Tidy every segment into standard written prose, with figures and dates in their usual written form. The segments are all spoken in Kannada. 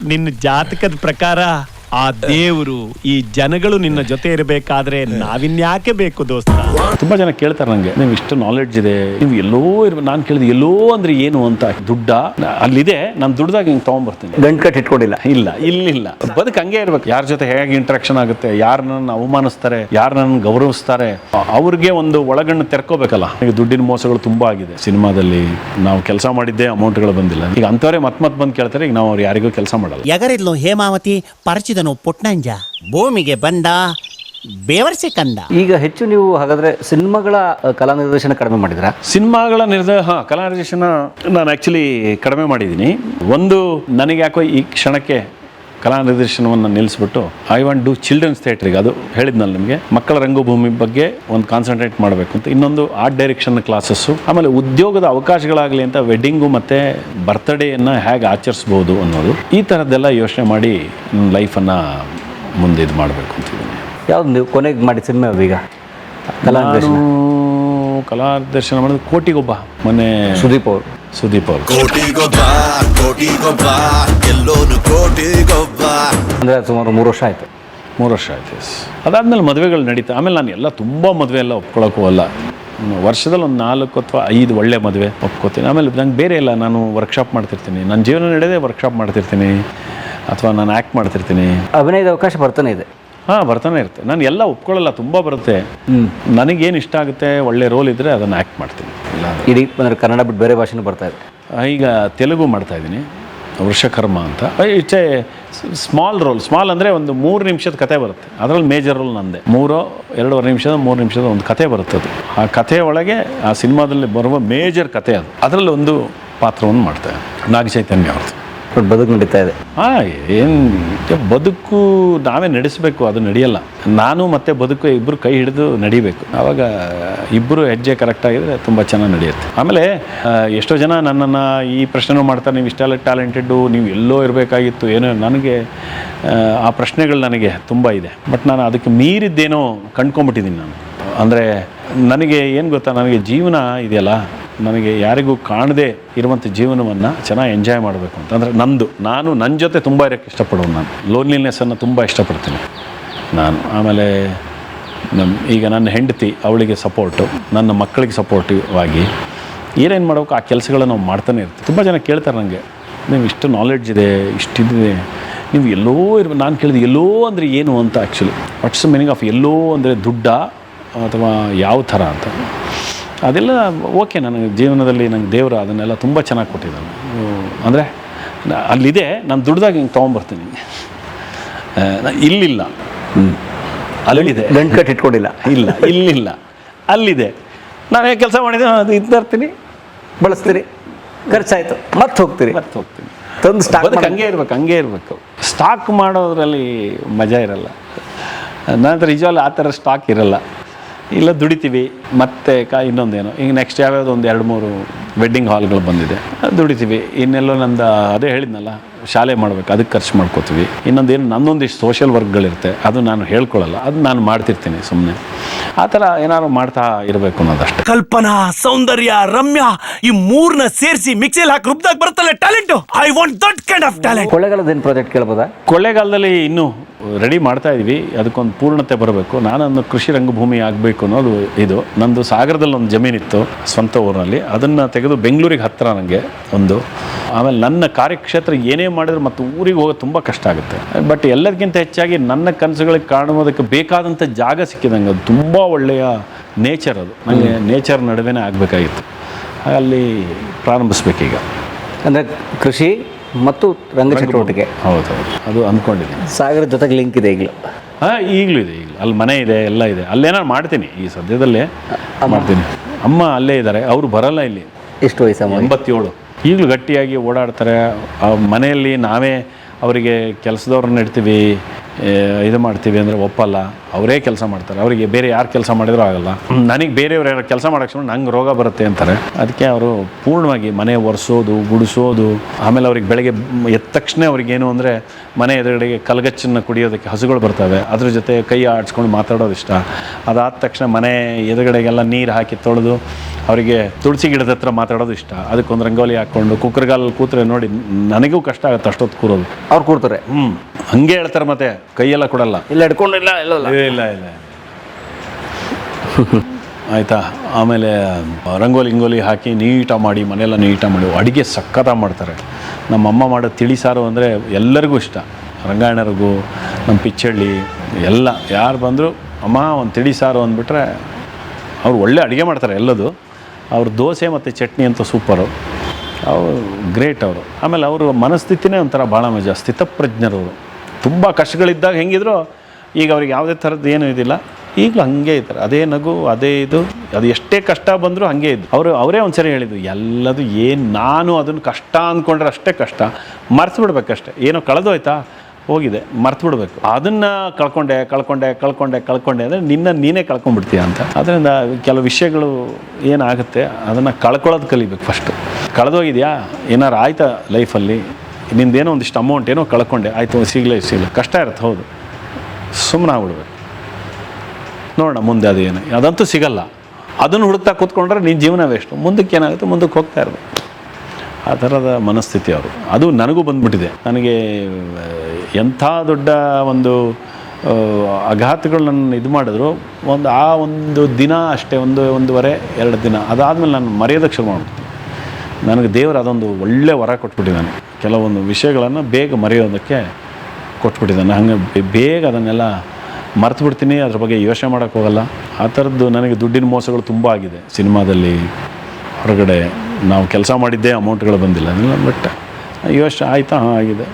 ನಿನ್ನ ಜಾತಕದ ಪ್ರಕಾರ ಆ ದೇವರು ಈ ಜನಗಳು ನಿನ್ನ ಜೊತೆ ಇರಬೇಕಾದ್ರೆ ನಾವಿನ್ಯಾಕೆ ಬೇಕು ದೋಸ್ತ? ತುಂಬಾ ಜನ ಕೇಳ್ತಾರೆ ನಂಗೆ, ನೀವು ಇಷ್ಟು ನಾಲೆಡ್ಜ್ ಇದೆ, ನೀವು ಎಲ್ಲೋ ನಾನು ಕೇಳಿದೆ ಎಲ್ಲೋ ಅಂದ್ರೆ ಏನು ಅಂತ. ದುಡ್ಡ ಅಲ್ಲಿದೆ, ನಾನು ದುಡ್ದಾಗ ಹಿಂಗೆ ತಗೊಂಡ್ಬರ್ತೀನಿ. ಗಂಟು ಕಟ್ಟಿ ಇಟ್ಕೊಂಡಿಲ್ಲ. ಇಲ್ಲ ಬದುಕು ಹಂಗೆ ಇರ್ಬೇಕು. ಯಾರ ಜೊತೆ ಹೇಗೆ ಇಂಟ್ರಾಕ್ಷನ್ ಆಗುತ್ತೆ, ಯಾರು ನನ್ನ ಅವಮಾನಿಸ್ತಾರೆ, ಯಾರು ನನ್ನ ಗೌರವಿಸ್ತಾರೆ, ಅವ್ರಿಗೆ ಒಂದು ಒಳಗಣ್ಣು ತೆರ್ಕೋಬೇಕಲ್ಲ. ಈಗ ದುಡ್ಡಿನ ಮೋಸಗಳು ತುಂಬಾ ಆಗಿದೆ ಸಿನಿಮಾದಲ್ಲಿ. ನಾವು ಕೆಲಸ ಮಾಡಿದ್ದೆ ಅಮೌಂಟ್ಗಳು ಬಂದಿಲ್ಲ. ಈಗ ಅಂತವರೇ ಮತ್ತೆ ಬಂದು ಕೇಳ್ತಾರೆ. ಈಗ ನಾವು ಅವ್ರು ಯಾರಿಗೂ ಕೆಲಸ ಮಾಡಲ್ಲ. ಎಗರಿದ್ಲು ಹೇಮಾವತಿ ಪರಿಚಿತನು ಪುಟ್ನಂಜ ಭೂಮಿಗೆ ಬಂದ ಬೇವರ್ಸಿ ಕಂದ. ಈಗ ಹೆಚ್ಚು ನೀವು ಹಾಗಾದ್ರೆ ಸಿನಿಮಾಗಳ ಕಲಾ ನಿರ್ದೇಶನ ಕಡಿಮೆ ಮಾಡಿದ್ರ? ಸಿನಿಮಾಗಳ ಕಲಾ ನಿರ್ದೇಶನ ನಾನು ಆ್ಯಕ್ಚುಲಿ ಕಡಿಮೆ ಮಾಡಿದ್ದೀನಿ. ಒಂದು ನನಗೆ ಯಾಕೋ ಈ ಕ್ಷಣಕ್ಕೆ ಕಲಾ ನಿರ್ದೇಶನವನ್ನು ನಿಲ್ಲಿಸ್ಬಿಟ್ಟು ಐ ವಾಂಟ್ ಡೂ ಚಿಲ್ಡ್ರನ್ಸ್ ಥಿಯೇಟ್ರಿಗೆ, ಅದು ಹೇಳಿದ್ನಲ್ಲ ನಿಮಗೆ, ಮಕ್ಕಳ ರಂಗಭೂಮಿ ಬಗ್ಗೆ ಒಂದು ಕಾನ್ಸಂಟ್ರೇಟ್ ಮಾಡಬೇಕು ಅಂತ. ಇನ್ನೊಂದು ಆರ್ಟ್ ಡೈರೆಕ್ಷನ್ ಕ್ಲಾಸಸ್ಸು, ಆಮೇಲೆ ಉದ್ಯೋಗದ ಅವಕಾಶಗಳಾಗಲಿ ಅಂತ ವೆಡ್ಡಿಂಗು ಮತ್ತು ಬರ್ತ್ಡೇಯನ್ನು ಹೇಗೆ ಆಚರಿಸ್ಬೋದು ಅನ್ನೋದು, ಈ ಥರದ್ದೆಲ್ಲ ಯೋಚನೆ ಮಾಡಿ ನನ್ನ ಲೈಫನ್ನು ಮುಂದೆ ಇದು ಮಾಡಬೇಕು ಅಂತಿದ್ದೀನಿ. ಯಾವ್ದು ನೀವು ಕೊನೆಗೆ ಮಾಡಿ ಸಿನಿಮಾ ಈಗ ಕಲಾ ನಿರ್ದೇಶನ? ಕಲಾ ನಿರ್ದೇಶನ ಮಾಡಿದ್ರೆ ಕೋಟಿಗೊಬ್ಬ, ಮೊನ್ನೆ ಸುದೀಪ್ ಅವರು ಅಂದರೆ ಸುಮಾರು 3 ವರ್ಷ ಆಯಿತು. 3 ವರ್ಷ ಆಯ್ತು. ಅದಾದಮೇಲೆ ಮದುವೆಗಳು ನಡೀತಾ. ಆಮೇಲೆ ನಾನು ಎಲ್ಲ ತುಂಬ ಮದುವೆ ಎಲ್ಲ ಒಪ್ಕೊಳ್ಳೋಕ್ಕೂ ಅಲ್ಲ. ವರ್ಷದಲ್ಲಿ ಒಂದು 4 ಅಥವಾ 5 ಒಳ್ಳೆ ಮದುವೆ ಒಪ್ಕೋತೀನಿ. ಆಮೇಲೆ ನಂಗೆ ಬೇರೆ ಇಲ್ಲ, ನಾನು ವರ್ಕ್ಶಾಪ್ ಮಾಡ್ತಿರ್ತೀನಿ. ನನ್ನ ಜೀವನ ನಡೆದೇ ವರ್ಕ್ಶಾಪ್ ಮಾಡ್ತಿರ್ತೀನಿ, ಅಥವಾ ನಾನು ಆ್ಯಕ್ಟ್ ಮಾಡ್ತಿರ್ತೀನಿ. ಅಭಿನಯದ ಅವಕಾಶ ಬರ್ತಾನೆ ಇದೆ. ಬರ್ತಾನೆ ಇರುತ್ತೆ. ನಾನು ಎಲ್ಲ ಒಪ್ಕೊಳ್ಳಲ್ಲ, ತುಂಬ ಬರುತ್ತೆ. ನನಗೇನು ಇಷ್ಟ ಆಗುತ್ತೆ, ಒಳ್ಳೆ ರೋಲ್ ಇದ್ದರೆ ಅದನ್ನು ಆ್ಯಕ್ಟ್ ಮಾಡ್ತೀನಿ. ಇಡೀ ಅಂದರೆ ಕನ್ನಡ ಬಿಟ್ಟು ಬೇರೆ ಭಾಷೆನೂ ಬರ್ತಾ ಇದೆ. ಈಗ ತೆಲುಗು ಮಾಡ್ತಾಯಿದ್ದೀನಿ, ವೃಷಕರ್ಮ ಅಂತ. It's A small roll. Small ಅಂದರೆ ಒಂದು 3 ನಿಮಿಷದ ಕತೆ ಬರುತ್ತೆ. ಅದರಲ್ಲಿ ಮೇಜರ್ ರೋಲ್ ನಂದೆ. 2.5 ನಿಮಿಷದ 3 ನಿಮಿಷದ ಒಂದು ಕತೆ ಬರುತ್ತೆ. ಅದು ಆ ಕಥೆಯ ಒಳಗೆ ಆ ಸಿನಿಮಾದಲ್ಲಿ ಬರುವ ಮೇಜರ್ ಕತೆ ಅದು. ಅದರಲ್ಲಿ ಒಂದು ಪಾತ್ರವನ್ನು ಮಾಡ್ತಾರೆ, ನಾಗಚೈತನ್ಯ ಅವ್ರದ್ದು. ಬದುಕು ನಡೀತಾ ಇದೆ. ಏನು ಬದುಕು ನಾವೇ ನಡೆಸಬೇಕು, ಅದು ನಡೆಯಲ್ಲ. ನಾನು ಮತ್ತು ಬದುಕು ಇಬ್ಬರು ಕೈ ಹಿಡಿದು ನಡಿಬೇಕು. ಆವಾಗ ಇಬ್ಬರು ಹೆಜ್ಜೆ ಕರೆಕ್ಟಾಗಿದ್ರೆ ತುಂಬ ಚೆನ್ನಾಗಿ ನಡೆಯುತ್ತೆ. ಆಮೇಲೆ ಎಷ್ಟೋ ಜನ ನನ್ನನ್ನು ಈ ಪ್ರಶ್ನೆನೂ ಮಾಡ್ತಾರೆ, ನೀವು ಇಷ್ಟೆಲ್ಲ ಟ್ಯಾಲೆಂಟೆಡ್ಡು, ನೀವು ಎಲ್ಲೋ ಇರಬೇಕಾಗಿತ್ತು ಏನೋ. ನನಗೆ ಆ ಪ್ರಶ್ನೆಗಳು ನನಗೆ ತುಂಬ ಇದೆ. ಬಟ್ ನಾನು ಅದಕ್ಕೆ ಮೀರಿದ್ದೇನೋ ಕಂಡ್ಕೊಂಬಿಟ್ಟಿದ್ದೀನಿ ನಾನು. ಅಂದರೆ ನನಗೆ ಏನು ಗೊತ್ತಾ, ನನಗೆ ಜೀವನ ಇದೆಯಲ್ಲ, ನನಗೆ ಯಾರಿಗೂ ಕಾಣದೇ ಇರುವಂಥ ಜೀವನವನ್ನು ಚೆನ್ನಾಗಿ ಎಂಜಾಯ್ ಮಾಡಬೇಕು ಅಂತ. ಅಂದರೆ ನಾನು ನನ್ನ ಜೊತೆ ತುಂಬ ಇರೋಕ್ಕೆ ಇಷ್ಟಪಡೋನು. ನಾನು ಲೋನ್ಲಿನೆಸ್ಸನ್ನು ತುಂಬ ಇಷ್ಟಪಡ್ತೀನಿ ನಾನು. ಆಮೇಲೆ ಈಗ ನನ್ನ ಹೆಂಡತಿ, ಅವಳಿಗೆ ಸಪೋರ್ಟು, ನನ್ನ ಮಕ್ಕಳಿಗೆ ಸಪೋರ್ಟಿವ್ ಆಗಿ ಏನೇನು ಮಾಡಬೇಕು ಆ ಕೆಲಸಗಳನ್ನು ನಾವು ಮಾಡ್ತಾನೆ ಇರ್ತೀವಿ. ತುಂಬ ಜನ ಕೇಳ್ತಾರೆ ನನಗೆ, ನೀವು ಇಷ್ಟು ನಾಲೆಡ್ಜ್ ಇದೆ, ಇಷ್ಟಿದೆ, ನೀವು ಎಲ್ಲೋ ನಾನು ಕೇಳಿದೆ ಎಲ್ಲೋ ಅಂದರೆ ಏನು ಅಂತ. Actually what's the meaning of ಎಲ್ಲೋ ಅಂದರೆ ದುಡ್ಡ ಅಥವಾ ಯಾವ ಥರ ಅಂತ. ಅದೆಲ್ಲ ಓಕೆ. ನನಗೆ ಜೀವನದಲ್ಲಿ ನಂಗೆ ದೇವರು ಅದನ್ನೆಲ್ಲ ತುಂಬ ಚೆನ್ನಾಗಿ ಕೊಟ್ಟಿದ್ದಾನೆ. ಅಂದರೆ ಅಲ್ಲಿದೆ, ನಾನು ದುಡ್ದಾಗ ಹಿಂಗೆ ತೊಗೊಂಬರ್ತೀನಿ. ಇಲ್ಲಿಲ್ಲ, ಅಲ್ಲಿದೆ. ಗಂಟು ಕಟ್ಟಿ ಇಟ್ಕೊಂಡಿಲ್ಲ. ಇಲ್ಲಿಲ್ಲ, ಅಲ್ಲಿದೆ. ನಾನು ಕೆಲಸ ಮಾಡಿದೆ, ಅದು ಇರ್ತೀನಿ, ಬಳಸ್ತೀರಿ, ಖರ್ಚಾಯಿತು, ಮತ್ತೆ ಹೋಗ್ತೀರಿ. ತಂದು ಸ್ಟಾಕ್ ಹಂಗೆ ಇರಬೇಕು. ಸ್ಟಾಕ್ ಮಾಡೋದ್ರಲ್ಲಿ ಮಜಾ ಇರಲ್ಲ. ನಂತರ ನಿಜವಾಗ್ಲೂ ಆ ಥರ ಸ್ಟಾಕ್ ಇರಲ್ಲ. ಇಲ್ಲ ದುಡಿತೀವಿ, ಮತ್ತೆ ಇನ್ನೊಂದೇನು, ಈಗ ನೆಕ್ಸ್ಟ್ ಯಾವ್ಯಾವುದು ಒಂದು 2-3 ವೆಡ್ಡಿಂಗ್ ಹಾಲ್ಗಳು ಬಂದಿದೆ, ದುಡಿತೀವಿ. ಇನ್ನೆಲ್ಲೋ ನಂದು ಅದೇ ಹೇಳಿದ್ನಲ್ಲ, ಶಾಲೆ ಮಾಡಬೇಕು, ಅದಕ್ಕೆ ಖರ್ಚು ಮಾಡ್ಕೋತೀವಿ. ಇನ್ನೊಂದೇನು ನನ್ನೊಂದಿಷ್ಟು ಸೋಷಿಯಲ್ ವರ್ಕ್ಗಳಿರುತ್ತೆ, ಅದು ನಾನು ಹೇಳ್ಕೊಳ್ಳಲ್ಲ, ಅದು ನಾನು ಮಾಡ್ತಿರ್ತೀನಿ ಸುಮ್ಮನೆ. ಆ ಥರ ಏನಾದ್ರು ಮಾಡ್ತಾ ಇರಬೇಕು ಅನ್ನೋದಷ್ಟೇ. ಕಲ್ಪನಾ, ಸೌಂದರ್ಯ, ರಮ್ಯಾ, ಈ 3ನ ಸೇರಿಸಿ ಮಿಕ್ಸಿಯಲ್ಲಿ ಹಾಕಿ ರುಬ್ದಾಗ ಬರುತ್ತಲ್ಲ talent. I want that kind of talent. ಕೊಳ್ಳೇಗಾಲದೇನು ಪ್ರಾಜೆಕ್ಟ್ ಕೇಳ್ಬೋದಾ? ಕೊಳ್ಳೇಗಾಲದಲ್ಲಿ ಇನ್ನೂ ರೆಡಿ ಮಾಡ್ತಾ ಇದ್ವಿ, ಅದಕ್ಕೊಂದು ಪೂರ್ಣತೆ ಬರಬೇಕು. ನಾನೊಂದು ಕೃಷಿ ರಂಗಭೂಮಿ ಆಗಬೇಕು ಅನ್ನೋದು ಇದು. ನಂದು ಸಾಗರದಲ್ಲಿ ಒಂದು ಜಮೀನಿತ್ತು ಸ್ವಂತ ಊರಿನಲ್ಲಿ, ಅದನ್ನು ತೆಗೆದು ಬೆಂಗಳೂರಿಗೆ ಹತ್ತಿರ ನನಗೆ ಒಂದು. ಆಮೇಲೆ ನನ್ನ ಕಾರ್ಯಕ್ಷೇತ್ರ ಏನೇ ಮಾಡಿದ್ರು ಮತ್ತು ಊರಿಗೆ ಹೋಗೋದು ತುಂಬ ಕಷ್ಟ ಆಗುತ್ತೆ. ಬಟ್ ಎಲ್ಲದಕ್ಕಿಂತ ಹೆಚ್ಚಾಗಿ ನನ್ನ ಕನಸುಗಳಿಗೆ ಕಾಣುವುದಕ್ಕೆ ಬೇಕಾದಂಥ ಜಾಗ ಸಿಕ್ಕಿದಂಗೆ. ಅದು ತುಂಬ ಒಳ್ಳೆಯ ನೇಚರ್, ಅದು ನನಗೆ ನೇಚರ್ ನಡುವೆನೇ ಆಗಬೇಕಾಗಿತ್ತು. ಅಲ್ಲಿ ಪ್ರಾರಂಭಿಸ್ಬೇಕೀಗ. ಅಂದರೆ ಕೃಷಿ ಮತ್ತು ರಂಗ ಚಟುವಟಿಕೆ. ಹೌದು, ಅದು ಅಂದ್ಕೊಂಡಿದ್ದೀನಿ. ಸಾಗರ ಜೊತೆಗೆ ಲಿಂಕ್ ಇದೆ ಈಗಲೂ? ಈಗಲೂ ಇದೆ. ಅಲ್ಲಿ ಮನೆ ಇದೆ, ಎಲ್ಲ ಇದೆ. ಅಲ್ಲೇನಾರು ಮಾಡ್ತೀನಿ, ಈ ಸದ್ಯದಲ್ಲೇ ಮಾಡ್ತೀನಿ. ಅಮ್ಮ ಅಲ್ಲೇ ಇದ್ದಾರೆ, ಅವರು ಬರಲ್ಲ ಇಲ್ಲಿ. ಎಷ್ಟು ವಯಸ್ಸು? 87. ಈಗಲೂ ಗಟ್ಟಿಯಾಗಿ ಓಡಾಡ್ತಾರೆ. ಮನೆಯಲ್ಲಿ ನಾವೇ ಅವರಿಗೆ ಕೆಲಸದವ್ರನ್ನ ಇಡ್ತೀವಿ, ಇದು ಮಾಡ್ತೀವಿ ಅಂದರೆ ಒಪ್ಪಲ್ಲ. ಅವರೇ ಕೆಲಸ ಮಾಡ್ತಾರೆ. ಅವರಿಗೆ ಬೇರೆ ಯಾರು ಕೆಲಸ ಮಾಡಿದ್ರೂ ಆಗಲ್ಲ. ನನಗೆ ಬೇರೆಯವ್ರು ಯಾರು ಕೆಲಸ ಮಾಡೋಕ್ಕೆ ನಂಗೆ ರೋಗ ಬರುತ್ತೆ ಅಂತಾರೆ. ಅದಕ್ಕೆ ಅವರು ಪೂರ್ಣವಾಗಿ ಮನೆ ಒರೆಸೋದು, ಗುಡಿಸೋದು, ಆಮೇಲೆ ಅವ್ರಿಗೆ ಬೆಳಗ್ಗೆ ಎದ್ದ ತಕ್ಷಣ ಅವ್ರಿಗೇನು ಅಂದರೆ ಮನೆ ಎದುರುಗಡೆಗೆ ಕಲ್ಗಚ್ಚನ್ನು ಕುಡಿಯೋದಕ್ಕೆ ಹಸುಗಳು ಬರ್ತವೆ, ಅದ್ರ ಜೊತೆ ಕೈ ಆಡಿಸ್ಕೊಂಡು ಮಾತಾಡೋದು ಇಷ್ಟ. ಅದಾದ ತಕ್ಷಣ ಮನೆ ಎದುರುಗಡೆಗೆಲ್ಲ ನೀರು ಹಾಕಿ ತೊಳೆದು ಅವರಿಗೆ ತುಳಸಿ ಗಿಡದ ಹತ್ರ ಮಾತಾಡೋದು ಇಷ್ಟ. ಅದಕ್ಕೊಂದು ರಂಗೋಲಿ ಹಾಕ್ಕೊಂಡು ಕುಕ್ಕರ್ಗಾಲಲ್ಲಿ ಕೂತ್ರೆ ನೋಡಿ ನನಗೂ ಕಷ್ಟ ಆಗುತ್ತೆ ಅಷ್ಟೊತ್ತು ಕೂರೋದು. ಅವ್ರು ಕೂರ್ತಾರೆ. ಹಂಗೆ ಹೇಳ್ತಾರೆ, ಮತ್ತೆ ಕೈಯೆಲ್ಲ ಕೊಡಲ್ಲ. ಇಲ್ಲ ಹಿಡ್ಕೊಂಡಿಲ್ಲ ಇಲ್ಲ ಇಲ್ಲ ಇಲ್ಲ ಆಯಿತಾ. ಆಮೇಲೆ ರಂಗೋಲಿ ಹಾಕಿ ನೀಟಾಗಿ ಮಾಡಿ, ಮನೆಯೆಲ್ಲ ನೀಟಾಗಿ ಮಾಡಿ, ಅಡುಗೆ ಸಖತ್ತಾಗಿ ಮಾಡ್ತಾರೆ. ನಮ್ಮಮ್ಮ ಮಾಡೋ ತಿಳಿ ಸಾರು ಅಂದರೆ ಎಲ್ಲರಿಗೂ ಇಷ್ಟ. ರಂಗಾಯಣರಿಗೂ, ನಮ್ಮ ಪಿಚ್ಚಳ್ಳಿ ಎಲ್ಲ ಯಾರು ಬಂದರೂ ಅಮ್ಮ ಒಂದು ತಿಳಿ ಸಾರು ಅಂದ್ಬಿಟ್ರೆ ಅವ್ರು ಒಳ್ಳೆ ಅಡುಗೆ ಮಾಡ್ತಾರೆ ಎಲ್ಲದು. ಅವ್ರ ದೋಸೆ ಮತ್ತು ಚಟ್ನಿ ಅಂತೂ ಸೂಪರು. ಅವರು ಗ್ರೇಟ್ ಅವರು. ಆಮೇಲೆ ಅವರು ಮನಸ್ಥಿತಿನೇ ಒಂಥರ ಭಾಳ ಮಜಾ, ಸ್ಥಿತಪ್ರಜ್ಞರವರು. ತುಂಬ ಕಷ್ಟಗಳಿದ್ದಾಗ ಹೆಂಗಿದ್ರು ಈಗ ಅವ್ರಿಗೆ ಯಾವುದೇ ಥರದ್ದು ಏನೂ ಇದಿಲ್ಲ, ಈಗಲೂ ಹಾಗೆ ಇದ್ದಾರೆ. ಅದೇ ನಗು, ಅದೇ ಇದು, ಅದು ಎಷ್ಟೇ ಕಷ್ಟ ಬಂದರೂ ಹಾಗೆ ಇದ್ದು. ಅವರೇ ಒಂದು ಸರಿ ಹೇಳಿದ್ದು, ಎಲ್ಲದು ಏನು ನಾನು ಅದನ್ನು ಕಷ್ಟ ಅಂದ್ಕೊಂಡ್ರೆ ಅಷ್ಟೇ ಕಷ್ಟ, ಮರ್ತು ಬಿಡ್ಬೇಕಷ್ಟೆ. ಏನೋ ಕಳೆದೋಯ್ತಾ ಹೋಗಿದೆ, ಮರ್ತು ಬಿಡಬೇಕು. ಅದನ್ನು ಕಳ್ಕೊಂಡೆ ಅಂದರೆ ನೀನೇ ಕಳ್ಕೊಂಡ್ಬಿಡ್ತೀಯ ಅಂತ. ಅದರಿಂದ ಕೆಲವು ವಿಷಯಗಳು ಏನಾಗುತ್ತೆ ಅದನ್ನು ಕಳ್ಕೊಳ್ಳೋದು ಕಲಿಬೇಕು ಫಸ್ಟು. ಕಳೆದೋಗಿದೆಯಾ, ಏನಾರು ಆಯ್ತಾ ಲೈಫಲ್ಲಿ, ನಿಂದೇನೋ ಒಂದಿಷ್ಟು ಅಮೌಂಟ್ ಏನೋ ಕಳ್ಕೊಂಡೆ, ಆಯಿತು ಸಿಗಲೇ ಕಷ್ಟ ಇರುತ್ತೆ, ಹೌದು, ಸುಮ್ಮನೆ ಆಗ್ಬಿಡ್ಬೇಕು. ನೋಡೋಣ ಮುಂದೆ ಅದೇನು, ಅದಂತೂ ಸಿಗಲ್ಲ. ಅದನ್ನು ಹುಡುಕ್ತಾ ಕೂತ್ಕೊಂಡ್ರೆ ನಿನ್ನ ಜೀವನ ವೇಸ್ಟು. ಮುಂದಕ್ಕೆ ಏನಾಗುತ್ತೆ, ಮುಂದಕ್ಕೆ ಹೋಗ್ತಾ ಇರಬೇಕು. ಆ ಥರದ ಮನಸ್ಥಿತಿ ಅವರು. ಅದು ನನಗೂ ಬಂದ್ಬಿಟ್ಟಿದೆ. ನನಗೆ ಎಂಥ ದೊಡ್ಡ ಒಂದು ಆಘಾತಗಳು ನನ್ನ ಇದು ಮಾಡಿದ್ರು, ಒಂದು ದಿನ ಅಷ್ಟೇ, ಒಂದೂವರೆ 2 ದಿನ ಅದಾದಮೇಲೆ ನಾನು ಮರೆಯೋದಕ್ಕೆ ಶುರು ಮಾಡ್ಬಿಡ್ತೀನಿ. ನನಗೆ ದೇವರು ಅದೊಂದು ಒಳ್ಳೆ ವರ ಕೊಟ್ಬಿಟ್ಟಿದ್ದಾನೆ. ಕೆಲವೊಂದು ವಿಷಯಗಳನ್ನು ಬೇಗ ಮರೆಯೋದಕ್ಕೆ ಕೊಟ್ಬಿಟ್ಟಿದ್ದಾನೆ. ಹಾಗೆ ಬೇಗ ಅದನ್ನೆಲ್ಲ ಮರ್ತು ಬಿಡ್ತೀನಿ, ಅದ್ರ ಬಗ್ಗೆ ಯೋಚನೆ ಮಾಡೋಕ್ಕೆ ಹೋಗಲ್ಲ. ಆ ಥರದ್ದು ನನಗೆ ದುಡ್ಡಿನ ಮೋಸಗಳು ತುಂಬ ಆಗಿದೆ ಸಿನಿಮಾದಲ್ಲಿ, ಹೊರಗಡೆ ನಾವು ಕೆಲಸ ಮಾಡಿದ್ದೇ ಅಮೌಂಟ್ಗಳು ಬಂದಿಲ್ಲ ಅದೆಲ್ಲ. ಬಟ್ ಯೋಚನೆ ಆಯಿತಾ, ಹಾಂ ಆಗಿದೆ.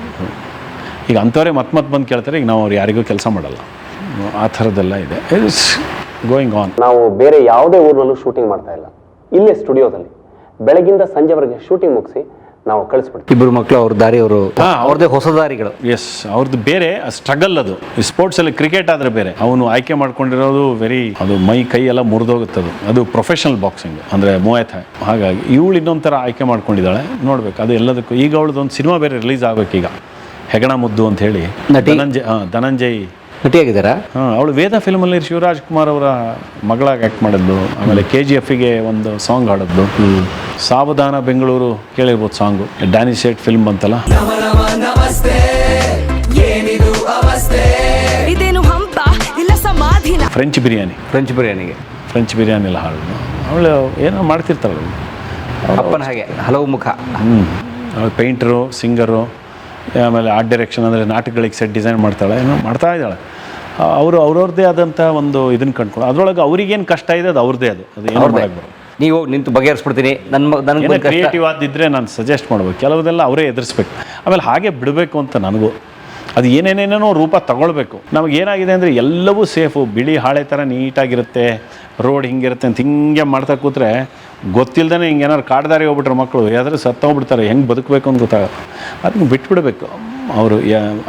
ಈಗ ಅಂಥವರೇ ಮತ್ತೆ ಬಂದು ಕೇಳ್ತಾರೆ, ಈಗ ನಾವು ಅವ್ರು ಯಾರಿಗೂ ಕೆಲಸ ಮಾಡಲ್ಲ. ಆ ಥರದ್ದೆಲ್ಲ ಇದೆ. It's going on. ನಾವು ಬೇರೆ ಯಾವುದೇ ಊರಿನಲ್ಲೂ ಶೂಟಿಂಗ್ ಮಾಡ್ತಾ ಇಲ್ಲ, ಇಲ್ಲೇ ಸ್ಟುಡಿಯೋದಲ್ಲಿ ಬೆಳಗಿಂದ ಸಂಜೆವರೆಗೆ ಶೂಟಿಂಗ್ ಮುಗಿಸಿ ನಾವು ಕಳಿಸ್ಬಿಡ್ತೀವಿ. ಇಬ್ಬರು ಮಕ್ಕಳು ಅವ್ರ ದಾರಿಯವರು, ಅವ್ರದ್ದೇ ಹೊಸ ದಾರಿಗಳು. ಎಸ್, ಅವ್ರದ್ದು ಬೇರೆ ಸ್ಟ್ರಗಲ್. ಅದು ಸ್ಪೋರ್ಟ್ಸಲ್ಲಿ ಕ್ರಿಕೆಟ್ ಆದರೆ ಬೇರೆ, ಅವನು ಆಯ್ಕೆ ಮಾಡ್ಕೊಂಡಿರೋದು ಅದು ಮೈ ಕೈ ಎಲ್ಲ ಮುರಿದೋಗುತ್ತದು. ಅದು ಪ್ರೊಫೆಷನಲ್ ಬಾಕ್ಸಿಂಗ್ ಅಂದರೆ ಮುಯೆ ಥಾಯ್. ಹಾಗಾಗಿ ಇವಳು ಇನ್ನೊಂಥರ ಆಯ್ಕೆ ಮಾಡ್ಕೊಂಡಿದ್ದಾಳೆ, ನೋಡಬೇಕು ಅದು ಎಲ್ಲದಕ್ಕೂ. ಈಗ ಅವಳದೊಂದು ಸಿನಿಮಾ ಬೇರೆ ರಿಲೀಸ್ ಆಗಬೇಕೀಗ, ಹೆಗಣ ಮುದ್ದು ಅಂತ ಹೇಳಿ. ಧನಂಜಯ್ ನಟಿಯಾಗಿದ್ದಾರಾ? ಅವಳು ವೇದ ಫಿಲ್ಮಲ್ಲಿ ಶಿವರಾಜ್ ಕುಮಾರ್ ಅವರ ಮಗಳಾಗಿ ಆ್ಯಕ್ಟ್ ಮಾಡಿದ್ಲು. ಆಮೇಲೆ KGFಗೆ ಒಂದು ಸಾಂಗ್ ಹಾಡಿದ್ಲು, ಸಾವಧಾನ ಬೆಂಗಳೂರು, ಕೇಳಿರ್ಬೋದು ಸಾಂಗು. ಡ್ಯಾನಿ ಶೇಟ್ ಫಿಲ್ಮ್ ಬಂತಲ್ಲ, ಫ್ರೆಂಚ್ ಬಿರಿಯಾನಿ ಎಲ್ಲ ಹಾಡಿದ್ಲು. ಅವಳು ಏನೋ ಮಾಡ್ತಿರ್ತಾಳೆ ಅಪ್ಪನ ಹಾಗೆ, ಹಲವು ಮುಖ. ಅವಳು ಪೇಂಟರು, ಸಿಂಗರು, ಆಮೇಲೆ ಆರ್ಟ್ ಡೈರೆಕ್ಷನ್ ಅಂದರೆ ನಾಟಕಗಳಿಗೆ ಸೆಟ್ ಡಿಸೈನ್ ಮಾಡ್ತಾಳೆ, ಏನೋ ಮಾಡ್ತಾ ಇದ್ದಾಳೆ. ಅವರು ಅವ್ರವ್ರದ್ದೇ ಆದಂಥ ಒಂದು ಇದನ್ನು ಕಂಡ್ಕೊಂಡು ಅದರೊಳಗೆ ಅವ್ರಿಗೇನು ಕಷ್ಟ ಇದೆ ಅದು ಅವ್ರದ್ದೇ. ಅದು ಏನೋ ಮಾಡಕ್ಕೆ ಬರೋದು. ನೀವು ನಿಂತು ಬಗೆಹರಿಸ್ಬಿಡ್ತೀನಿ, ನನಗೆ ಕ್ರಿಯೇಟಿವ್ ಆದಿದ್ದರೆ ನಾನು ಸಜೆಸ್ಟ್ ಮಾಡ್ಬೇಕು. ಕೆಲವುದೆಲ್ಲ ಅವರೇ ಎದುರಿಸ್ಬೇಕು, ಆಮೇಲೆ ಹಾಗೆ ಬಿಡಬೇಕು ಅಂತ ನನಗೂ. ಅದು ಏನೇನೇನೋ ರೂಪ ತಗೊಳ್ಬೇಕು. ನಮಗೇನಾಗಿದೆ ಅಂದರೆ ಎಲ್ಲವೂ ಸೇಫು, ಬಿಳಿ ಹಾಳೆ ಥರ ನೀಟಾಗಿರುತ್ತೆ, ರೋಡ್ ಹಿಂಗಿರುತ್ತೆ ಅಂತ ಹಿಂಗೆ ಮಾಡ್ತಾ ಕೂತ್ರೆ ಗೊತ್ತಿಲ್ಲದೇ ಹಿಂಗೆ ಏನಾದ್ರು ಕಾಡ್ದಾರಿ ಹೋಗ್ಬಿಟ್ರೆ ಮಕ್ಕಳು ಯಾವ್ದಾದ್ರು ಸತ್ತೋಗ್ಬಿಡ್ತಾರೆ, ಹೆಂಗೆ ಬದುಕಬೇಕು ಅಂತ ಗೊತ್ತಾಗುತ್ತೆ. ಅದನ್ನು ಬಿಟ್ಬಿಡಬೇಕು ಅವರು.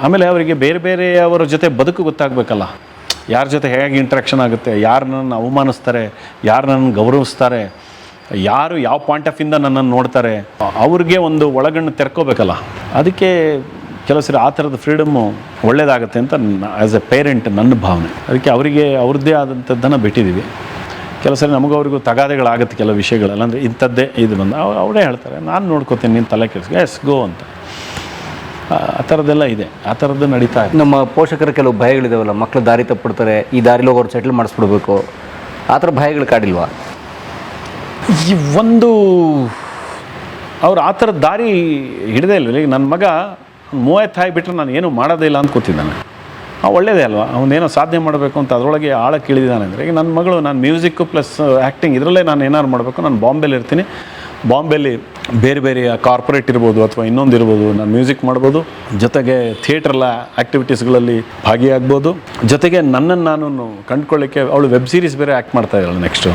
ಆಮೇಲೆ ಅವರಿಗೆ ಬೇರೆ ಬೇರೆ ಅವರ ಜೊತೆ ಬದುಕು ಗೊತ್ತಾಗಬೇಕಲ್ಲ, ಯಾರ ಜೊತೆ ಹೇಗೆ ಇಂಟ್ರಾಕ್ಷನ್ ಆಗುತ್ತೆ, ಯಾರು ನನ್ನನ್ನು ಅವಮಾನಿಸ್ತಾರೆ, ಯಾರು ನನ್ನನ್ನು ಗೌರವಿಸ್ತಾರೆ, ಯಾರು ಯಾವ ಪಾಯಿಂಟ್ ಆಫ್ ಇಂದ ನನ್ನನ್ನು ನೋಡ್ತಾರೆ, ಅವ್ರಿಗೆ ಒಂದು ಒಳಗಣ್ಣು ತೆರ್ಕೋಬೇಕಲ್ಲ. ಅದಕ್ಕೆ ಕೆಲವು ಸರಿ ಆ ಥರದ ಫ್ರೀಡಮ್ಮು ಒಳ್ಳೆಯದಾಗುತ್ತೆ ಅಂತ ಆ್ಯಸ್ ಎ ಪೇರೆಂಟ್ ನನ್ನ ಭಾವನೆ. ಅದಕ್ಕೆ ಅವರಿಗೆ ಅವ್ರದ್ದೇ ಆದಂಥದ್ದನ್ನು ಬಿಟ್ಟಿದ್ದೀವಿ. ಕೆಲವು ಸರಿ ನಮಗೂ ಅವ್ರಿಗೂ ತಗಾದೆಗಳಾಗುತ್ತೆ ಕೆಲವು ವಿಷಯಗಳೆಲ್ಲ. ಅಂದರೆ ಇಂಥದ್ದೇ ಇದು ಬಂದು ಅವರೇ ಹೇಳ್ತಾರೆ, ನಾನು ನೋಡ್ಕೋತೀನಿ, ನೀನು ತಲೆ ಕೆಡಿಸ್ಕೊ, ಎಸ್ ಗೋ ಅಂತ. ಆ ಥರದ್ದೆಲ್ಲ ಇದೆ, ಆ ಥರದ್ದು ನಡೀತಾ ಇದೆ. ನಮ್ಮ ಪೋಷಕರ ಕೆಲವು ಭಯಗಳಿದಾವಲ್ಲ, ಮಕ್ಕಳು ದಾರಿ ತಪ್ಪಿಡ್ತಾರೆ, ಈ ದಾರಿಲಿ ಹೋಗೋರು ಸೆಟ್ಲ್ ಮಾಡಿಸ್ಬಿಡ್ಬೇಕು, ಆ ಥರ ಭಯಗಳು ಕಾಡಿಲ್ವಾ? ಈ ಒಂದು ಅವ್ರು ಆ ಥರದ ದಾರಿ ಹಿಡಿದೇ ಇಲ್ಲ. ಈಗ ನನ್ನ ಮಗ 30 ಬಿಟ್ಟರೆ ನಾನು ಏನೂ ಮಾಡೋದೇ ಇಲ್ಲ ಅಂತ ಕೂತಿದ್ದಾನೆ. ಒಳ್ಳೆಯದೇ ಅಲ್ವಾ, ಅವನೇನೋ ಸಾಧನೆ ಮಾಡಬೇಕು ಅಂತ ಅದರೊಳಗೆ ಆಳಕ್ಕೆ ಇಳಿದಿದ್ದಾನೆ ಅಂದರೆ. ಈಗ ನನ್ನ ಮಗಳು, ನಾನು ಮ್ಯೂಸಿಕ್ಕು ಪ್ಲಸ್ ಆ್ಯಕ್ಟಿಂಗ್ ಇದರಲ್ಲೇ ನಾನು ಏನಾದ್ರು ಮಾಡಬೇಕು. ನಾನು ಬಾಂಬೆಲಿ ಇರ್ತೀನಿ, ಬಾಂಬೆಲಿ ಬೇರೆ ಬೇರೆ ಕಾರ್ಪೊರೇಟ್ ಇರ್ಬೋದು ಅಥವಾ ಇನ್ನೊಂದು ಇರ್ಬೋದು, ನಾನು ಮ್ಯೂಸಿಕ್ ಮಾಡ್ಬೋದು, ಜೊತೆಗೆ ಥಿಯೇಟ್ರೆಲ್ಲ ಆ್ಯಕ್ಟಿವಿಟೀಸ್ಗಳಲ್ಲಿ ಭಾಗಿಯಾಗ್ಬೋದು. ಜೊತೆಗೆ ನನ್ನನ್ನು ನಾನು ಕಂಡುಕೊಳ್ಳಿಕ್ಕೆ ಅವಳು ವೆಬ್ ಸೀರೀಸ್ ಬೇರೆ ಆ್ಯಕ್ಟ್ ಮಾಡ್ತಾ ಇದ್ದಾಳೆ ನೆಕ್ಸ್ಟು.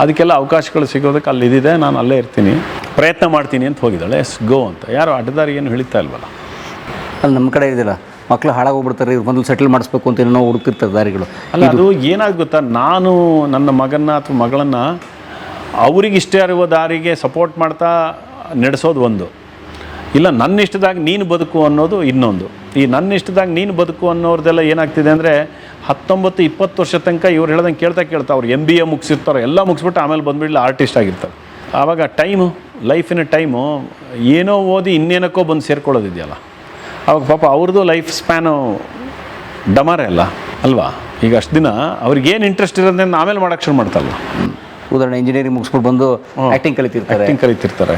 ಅದಕ್ಕೆಲ್ಲ ಅವಕಾಶಗಳು ಸಿಗೋದಕ್ಕೆ ಅಲ್ಲಿ ಇದಿದೆ, ನಾನು ಅಲ್ಲೇ ಇರ್ತೀನಿ, ಪ್ರಯತ್ನ ಮಾಡ್ತೀನಿ ಅಂತ ಹೋಗಿದ್ದಾಳೆ. ಎಸ್ ಗೋ ಅಂತ. ಯಾರು ಅಡ್ಡದಾರಿ ಏನು ಹಿಡಿತಾ ಇಲ್ವಲ್ಲ. ಅಲ್ಲಿ ನಮ್ಮ ಕಡೆ ಇದಿಲ್ಲ, ಮಕ್ಳು ಹಾಳಾಗೋಗ್ಬಿಡ್ತಾರೆ, ಇವ್ರು ಬಂದು ಸೆಟಲ್ ಮಾಡಿಸ್ಬೇಕು ಅಂತ ಏನೋ ಹುಡುಕಿರ್ತಾರೆ ದಾರಿಗಳು. ಅಲ್ಲ, ಅದು ಏನಾಗುತ್ತೆ ಗೊತ್ತಾ, ನಾನು ನನ್ನ ಮಗನ ಅಥವಾ ಮಗಳನ್ನು ಅವ್ರಿಗೆ ಇಷ್ಟ ಇರುವ ದಾರಿಗೆ ಸಪೋರ್ಟ್ ಮಾಡ್ತಾ ನಡೆಸೋದು ಒಂದು, ಇಲ್ಲ ನನ್ನ ಇಷ್ಟದಾಗ ನೀನು ಬದುಕು ಅನ್ನೋದು ಇನ್ನೊಂದು. ಈ ನನ್ನ ಇಷ್ಟದಾಗ ನೀನು ಬದುಕು ಅನ್ನೋರ್ದೆಲ್ಲ ಏನಾಗ್ತಿದೆ ಅಂದರೆ 19-20 ವರ್ಷ ತನಕ ಇವ್ರು ಹೇಳ್ದಂಗೆ ಕೇಳ್ತಾ ಅವ್ರು MBA ಮುಗಿಸಿರ್ತಾರೆ, ಎಲ್ಲ ಮುಗಿಸ್ಬಿಟ್ಟು ಆಮೇಲೆ ಬಂದುಬಿಡಲಿ ಆರ್ಟಿಸ್ಟ್ ಆಗಿರ್ತಾರೆ. ಆವಾಗ ಲೈಫಿನ ಟೈಮು ಏನೋ ಓದಿ ಇನ್ನೇನಕ್ಕೋ ಬಂದು ಸೇರ್ಕೊಳ್ಳೋದಿದೆಯಲ್ಲ, ಅವಾಗ ಪಾಪ ಅವ್ರದ್ದು ಲೈಫ್ ಸ್ಪ್ಯಾನು ಡಮಾರೆ ಅಲ್ಲ ಅಲ್ವಾ. ಈಗ ಅಷ್ಟು ದಿನ ಅವ್ರಿಗೇನು ಇಂಟ್ರೆಸ್ಟ್ ಇರೋದನ್ನ ಆಮೇಲೆ ಮಾಡೋಕ್ಕೆ ಶುರು ಮಾಡ್ತಾರಲ್ಲ. ಉದಾಹರಣೆ ಇಂಜಿನಿಯರಿಂಗ್ ಮುಗಿಸ್ಬಿಟ್ಟು ಬಂದು ಆ್ಯಕ್ಟಿಂಗ್ ಕಲಿತಿರ್ತಾರೆ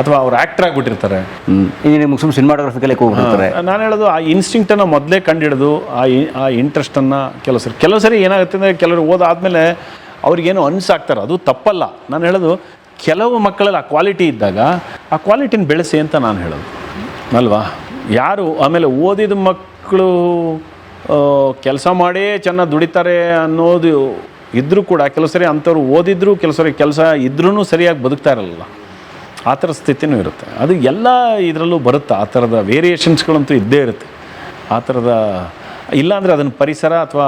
ಅಥವಾ ಅವ್ರು ಆ್ಯಕ್ಟರ್ ಆಗಿಬಿಟ್ಟಿರ್ತಾರೆ. ಇಂಜಿನಿಯರಿಂಗ್ ಮುಗಿಸ್ಬಿಟ್ಟು ಸಿನಿಮಾಟೋಗ್ರಫಿ ಕಲಿಯಕ್ಕೆ ಹೋಗ್ಬಿಟ್ಟಿರ್ತಾರೆ. ನಾನು ಹೇಳೋದು ಆ ಇನ್ಸ್ಟಿಂಕ್ಟನ್ನು ಮೊದಲೇ ಕಂಡುಹಿಡಿದು ಆ ಇಂಟ್ರೆಸ್ಟನ್ನು ಕೆಲವು ಸರಿ ಏನಾಗುತ್ತೆ ಅಂದರೆ ಕೆಲವರು ಓದಾದಮೇಲೆ ಅವ್ರಿಗೇನೋ ಅನ್ಸಾಕ್ತಾರೆ, ಅದು ತಪ್ಪಲ್ಲ. ನಾನು ಹೇಳೋದು ಕೆಲವು ಮಕ್ಕಳಲ್ಲಿ ಆ ಕ್ವಾಲಿಟಿ ಇದ್ದಾಗ ಆ ಕ್ವಾಲಿಟಿನ ಬೆಳೆಸಿ ಅಂತ ನಾನು ಹೇಳೋದು ಅಲ್ವಾ. ಯಾರು ಆಮೇಲೆ ಓದಿದ ಮಕ್ಕಳು ಕೆಲಸ ಮಾಡೇ ಚೆನ್ನಾಗಿ ದುಡಿತಾರೆ ಅನ್ನೋದು ಇದ್ದರೂ ಕೂಡ ಕೆಲವು ಸರಿ ಅಂಥವ್ರು ಓದಿದ್ರು ಕೆಲವು ಸರಿ ಕೆಲಸ ಇದ್ರೂ ಸರಿಯಾಗಿ ಬದುಕ್ತಾ ಇರಲ್ಲ, ಆ ಥರ ಸ್ಥಿತಿನೂ ಇರುತ್ತೆ. ಅದು ಎಲ್ಲ ಇದರಲ್ಲೂ ಬರುತ್ತೆ, ಆ ಥರದ ವೇರಿಯೇಷನ್ಸ್ಗಳಂತೂ ಇದ್ದೇ ಇರುತ್ತೆ. ಆ ಥರದ ಇಲ್ಲಾಂದರೆ ಅದನ್ನು ಪರಿಸರ ಅಥವಾ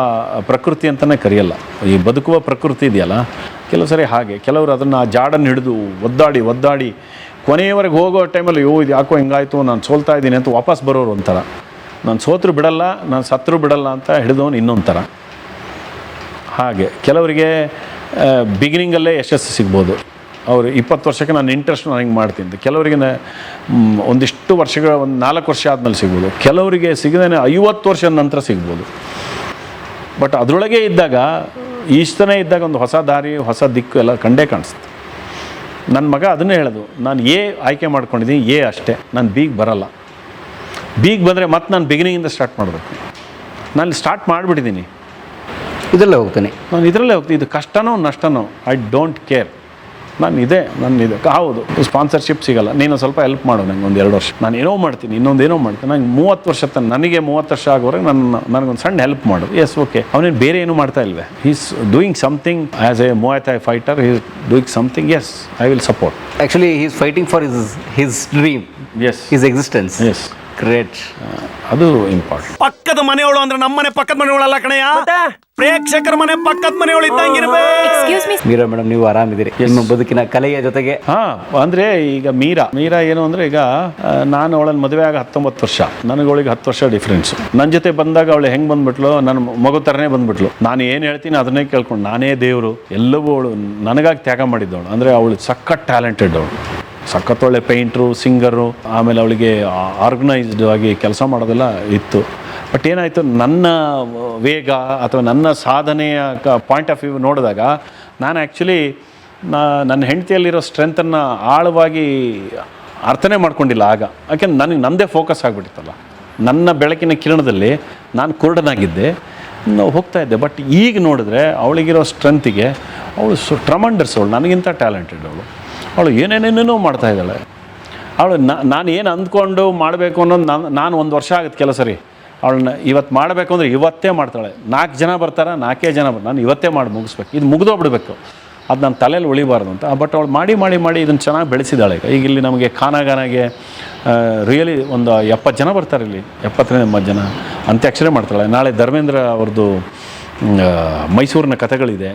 ಪ್ರಕೃತಿ ಅಂತಲೇ ಕರೆಯಲ್ಲ. ಈ ಬದುಕುವ ಪ್ರಕೃತಿ ಇದೆಯಲ್ಲ, ಕೆಲವು ಸರಿ ಹಾಗೆ ಕೆಲವರು ಅದನ್ನು ಆ ಜಾಡನ್ನು ಹಿಡಿದು ಒದ್ದಾಡಿ ಕೊನೆಯವರೆಗೆ ಹೋಗೋ ಟೈಮಲ್ಲಿ ಇದು ಯಾಕೋ ಹಿಂಗಾಯಿತು, ನಾನು ಸೋಲ್ತಾ ಇದ್ದೀನಿ ಅಂತ ವಾಪಸ್ ಬರೋರು ಒಂಥರ, ನಾನು ಸೋತರು ಬಿಡಲ್ಲ, ನಾನು ಸತ್ತರೂ ಬಿಡಲ್ಲ ಅಂತ ಹಿಡಿದವನು ಇನ್ನೊಂದು ಥರ. ಹಾಗೆ ಕೆಲವರಿಗೆ ಬಿಗಿನಿಂಗಲ್ಲೇ ಯಶಸ್ಸು ಸಿಗ್ಬೋದು, ಅವರು 20 ವರ್ಷಕ್ಕೆ ನಾನು ಇಂಟ್ರೆಸ್ಟ್ ನಾನು ಹಿಂಗೆ ಮಾಡ್ತೀನಿ. ಕೆಲವರಿಗೆ ಒಂದಿಷ್ಟು ವರ್ಷಗಳ 4 ವರ್ಷ ಆದಮೇಲೆ ಸಿಗ್ಬೋದು, ಕೆಲವರಿಗೆ ಸಿಗದೇ 50 ವರ್ಷದ ನಂತರ ಸಿಗ್ಬೋದು. ಬಟ್ ಅದರೊಳಗೆ ಇದ್ದಾಗ ಇಷ್ಟನೇ ಇದ್ದಾಗ ಒಂದು ಹೊಸ ದಾರಿ, ಹೊಸ ದಿಕ್ಕು ಎಲ್ಲ ಕಂಡೇ ಕಾಣಿಸುತ್ತೆ. ನನ್ನ ಮಗ ಅದನ್ನೇ ಹೇಳೋದು, ನಾನು ಆಯ್ಕೆ ಮಾಡ್ಕೊಂಡಿದ್ದೀನಿ, ಅಷ್ಟೇ, ನಾನು ಬರಲ್ಲ. ಬಂದರೆ ಮತ್ತೆ ನಾನು ಬಿಗಿನಿಂಗಿಂದ ಸ್ಟಾರ್ಟ್ ಮಾಡಬೇಕು. ನಾನು ಸ್ಟಾರ್ಟ್ ಮಾಡಿಬಿಟ್ಟಿದ್ದೀನಿ, ಇದರಲ್ಲೇ ಹೋಗ್ತೀನಿ, ನಾನು ಇದರಲ್ಲೇ ಹೋಗ್ತೀನಿ. ಇದು ಕಷ್ಟನೋ ನಷ್ಟನೋ ಐ ಡೋಂಟ್ ಕೇರ್, ನಾನು ಹೌದು ಸ್ಪಾನ್ಸರ್ಶಿಪ್ ಸಿಗಲ್ಲ, ನೀನು ಸ್ವಲ್ಪ ಹೆಲ್ಪ್ ಮಾಡು ನಂಗೆ 1-2 ವರ್ಷ, ನಾನು ಏನೋ ಮಾಡ್ತೀನಿ, ಇನ್ನೊಂದೇನೋ ಮಾಡ್ತೀನಿ, ನಂಗೆ 30 ವರ್ಷ ನನಗೆ 30 ವರ್ಷ ಆಗೋವರೆಗೆ ನನಗೊಂದು ಸಣ್ಣ ಹೆಲ್ಪ್ ಮಾಡು. Yes, okay. ಅವನೇನು ಬೇರೆ ಏನೂ ಮಾಡ್ತಾ ಇಲ್ವೇ, is doing something as a Muay Thai fighter, is doing something, yes, I will support. Actually he is fighting for his dream, yes, his existence. Yes, great. ಅದು ಇಂಪಾರ್ಟೆಂಟ್. ಪಕ್ಕದ ಮನೆಯವಳು ಅಂದ್ರೆ ನಮ್ಮನೆ ಪಕ್ಕದ ಮನೆಯವಳಲ್ಲ ಕಣಯ್ಯ, ಪ್ರೇಕ್ಷಕರ ಮನೆ ಪಕ್ಕದ ಮನೆಯವಳು ಇದ್ದಂಗಿರ್ಬೇಕು. ಮೀರಾ ಮೇಡಮ್, ನೀವು ಆರಾಮಿದ್ದೀರಿ ನಿಮ್ಮ ಬದುಕಿನ ಕಲೆಯ ಜೊತೆಗೆ? ಅಂದರೆ ಈಗ ಮೀರಾ ಏನು ಅಂದರೆ, ಈಗ ನಾನು ಅವಳನ್ನು ಮದುವೆ ಆಗ 19 ವರ್ಷ, ನನಗೆ ಅವಳಿಗೆ 10 ವರ್ಷ ಡಿಫ್ರೆನ್ಸು. ನನ್ನ ಜೊತೆ ಬಂದಾಗ ಅವಳು ಹೆಂಗೆ ಬಂದ್ಬಿಟ್ಲು, ನನ್ನ ಮಗು ಥರನೇ ಬಂದ್ಬಿಟ್ಲು. ನಾನು ಏನು ಹೇಳ್ತೀನಿ ಅದನ್ನೇ ಕೇಳ್ಕೊಂಡು, ನಾನೇ ದೇವರು, ಎಲ್ಲವೂ ಅವಳು ನನಗಾಗಿ ತ್ಯಾಗ ಮಾಡಿದ್ದವಳು. ಅಂದರೆ ಅವಳು ಸಖತ್ ಟ್ಯಾಲೆಂಟೆಡ್, ಅವಳು ಸಖತ್ತೊಳ್ಳೆ ಪೇಂಟ್ರು, ಸಿಂಗರು, ಆಮೇಲೆ ಅವಳಿಗೆ ಆರ್ಗನೈಸ್ಡ್ ಆಗಿ ಕೆಲಸ ಮಾಡೋದೆಲ್ಲ ಇತ್ತು. ಬಟ್ ಏನಾಯಿತು, ನನ್ನ ವೇಗ ಅಥವಾ ನನ್ನ ಸಾಧನೆಯ ಪಾಯಿಂಟ್ ಆಫ್ ವ್ಯೂ ನೋಡಿದಾಗ ನಾನು ಆ್ಯಕ್ಚುಲಿ ನನ್ನ ಹೆಂಡತಿಯಲ್ಲಿರೋ ಸ್ಟ್ರೆಂತನ್ನು ಆಳವಾಗಿ ಅರ್ಥನೇ ಮಾಡ್ಕೊಂಡಿಲ್ಲ ಆಗ. ಯಾಕೆಂದ್ರೆ ನನಗೆ ನನ್ನದೇ ಫೋಕಸ್ ಆಗಿಬಿಟ್ಟಿತ್ತಲ್ಲ, ನನ್ನ ಬೆಳಕಿನ ಕಿರಣದಲ್ಲಿ ನಾನು ಕುರುಡನಾಗಿದ್ದೆ, ಹೋಗ್ತಾ ಇದ್ದೆ. ಬಟ್ ಈಗ ನೋಡಿದ್ರೆ ಅವಳಿಗಿರೋ ಸ್ಟ್ರೆಂತಿಗೆ ಅವಳು ಟ್ರಮಂಡರ್ಸ್, ಅವಳು ನನಗಿಂತ ಟ್ಯಾಲೆಂಟೆಡ್, ಅವಳು ಏನೇನೇನೇನೋ ಮಾಡ್ತಾ ಇದ್ದಾಳೆ. ಅವಳು ನಾನು ಏನು ಅಂದ್ಕೊಂಡು ಮಾಡಬೇಕು ಅನ್ನೋದು ನಾನು 1 ವರ್ಷ ಆಗುತ್ತೆ ಕೆಲಸ ಸರಿ. ಅವಳನ್ನ ಇವತ್ತು ಮಾಡಬೇಕು ಅಂದರೆ ಇವತ್ತೇ ಮಾಡ್ತಾಳೆ. 4 ಜನ ಬರ್ತಾರೆ, 4 ಜನ ನಾನು ಇವತ್ತೇ ಮಾಡಿ ಮುಗಿಸ್ಬೇಕು, ಇದು ಮುಗಿದೋಗ್ಬಿಡ್ಬೇಕು, ಅದು ನನ್ನ ತಲೆಯಲ್ಲಿ ಉಳಿಬಾರ್ದು ಅಂತ. ಬಟ್ ಅವಳು ಮಾಡಿ ಇದನ್ನು ಚೆನ್ನಾಗಿ ಬೆಳೆಸಿದ್ದಾಳೆ. ಈಗ ಇಲ್ಲಿ ನಮಗೆ ಖಾನಾಗಾನಾಗೆ ರಿಯಲಿ ಒಂದು 70 ಜನ ಬರ್ತಾರೆ, ಇಲ್ಲಿ 70-80 ಜನ ಅಂತ್ಯಾಕ್ಷರೇ ಮಾಡ್ತಾಳೆ. ನಾಳೆ ಧರ್ಮೇಂದ್ರ ಅವ್ರದ್ದು ಮೈಸೂರಿನ ಕಥೆಗಳಿದೆ.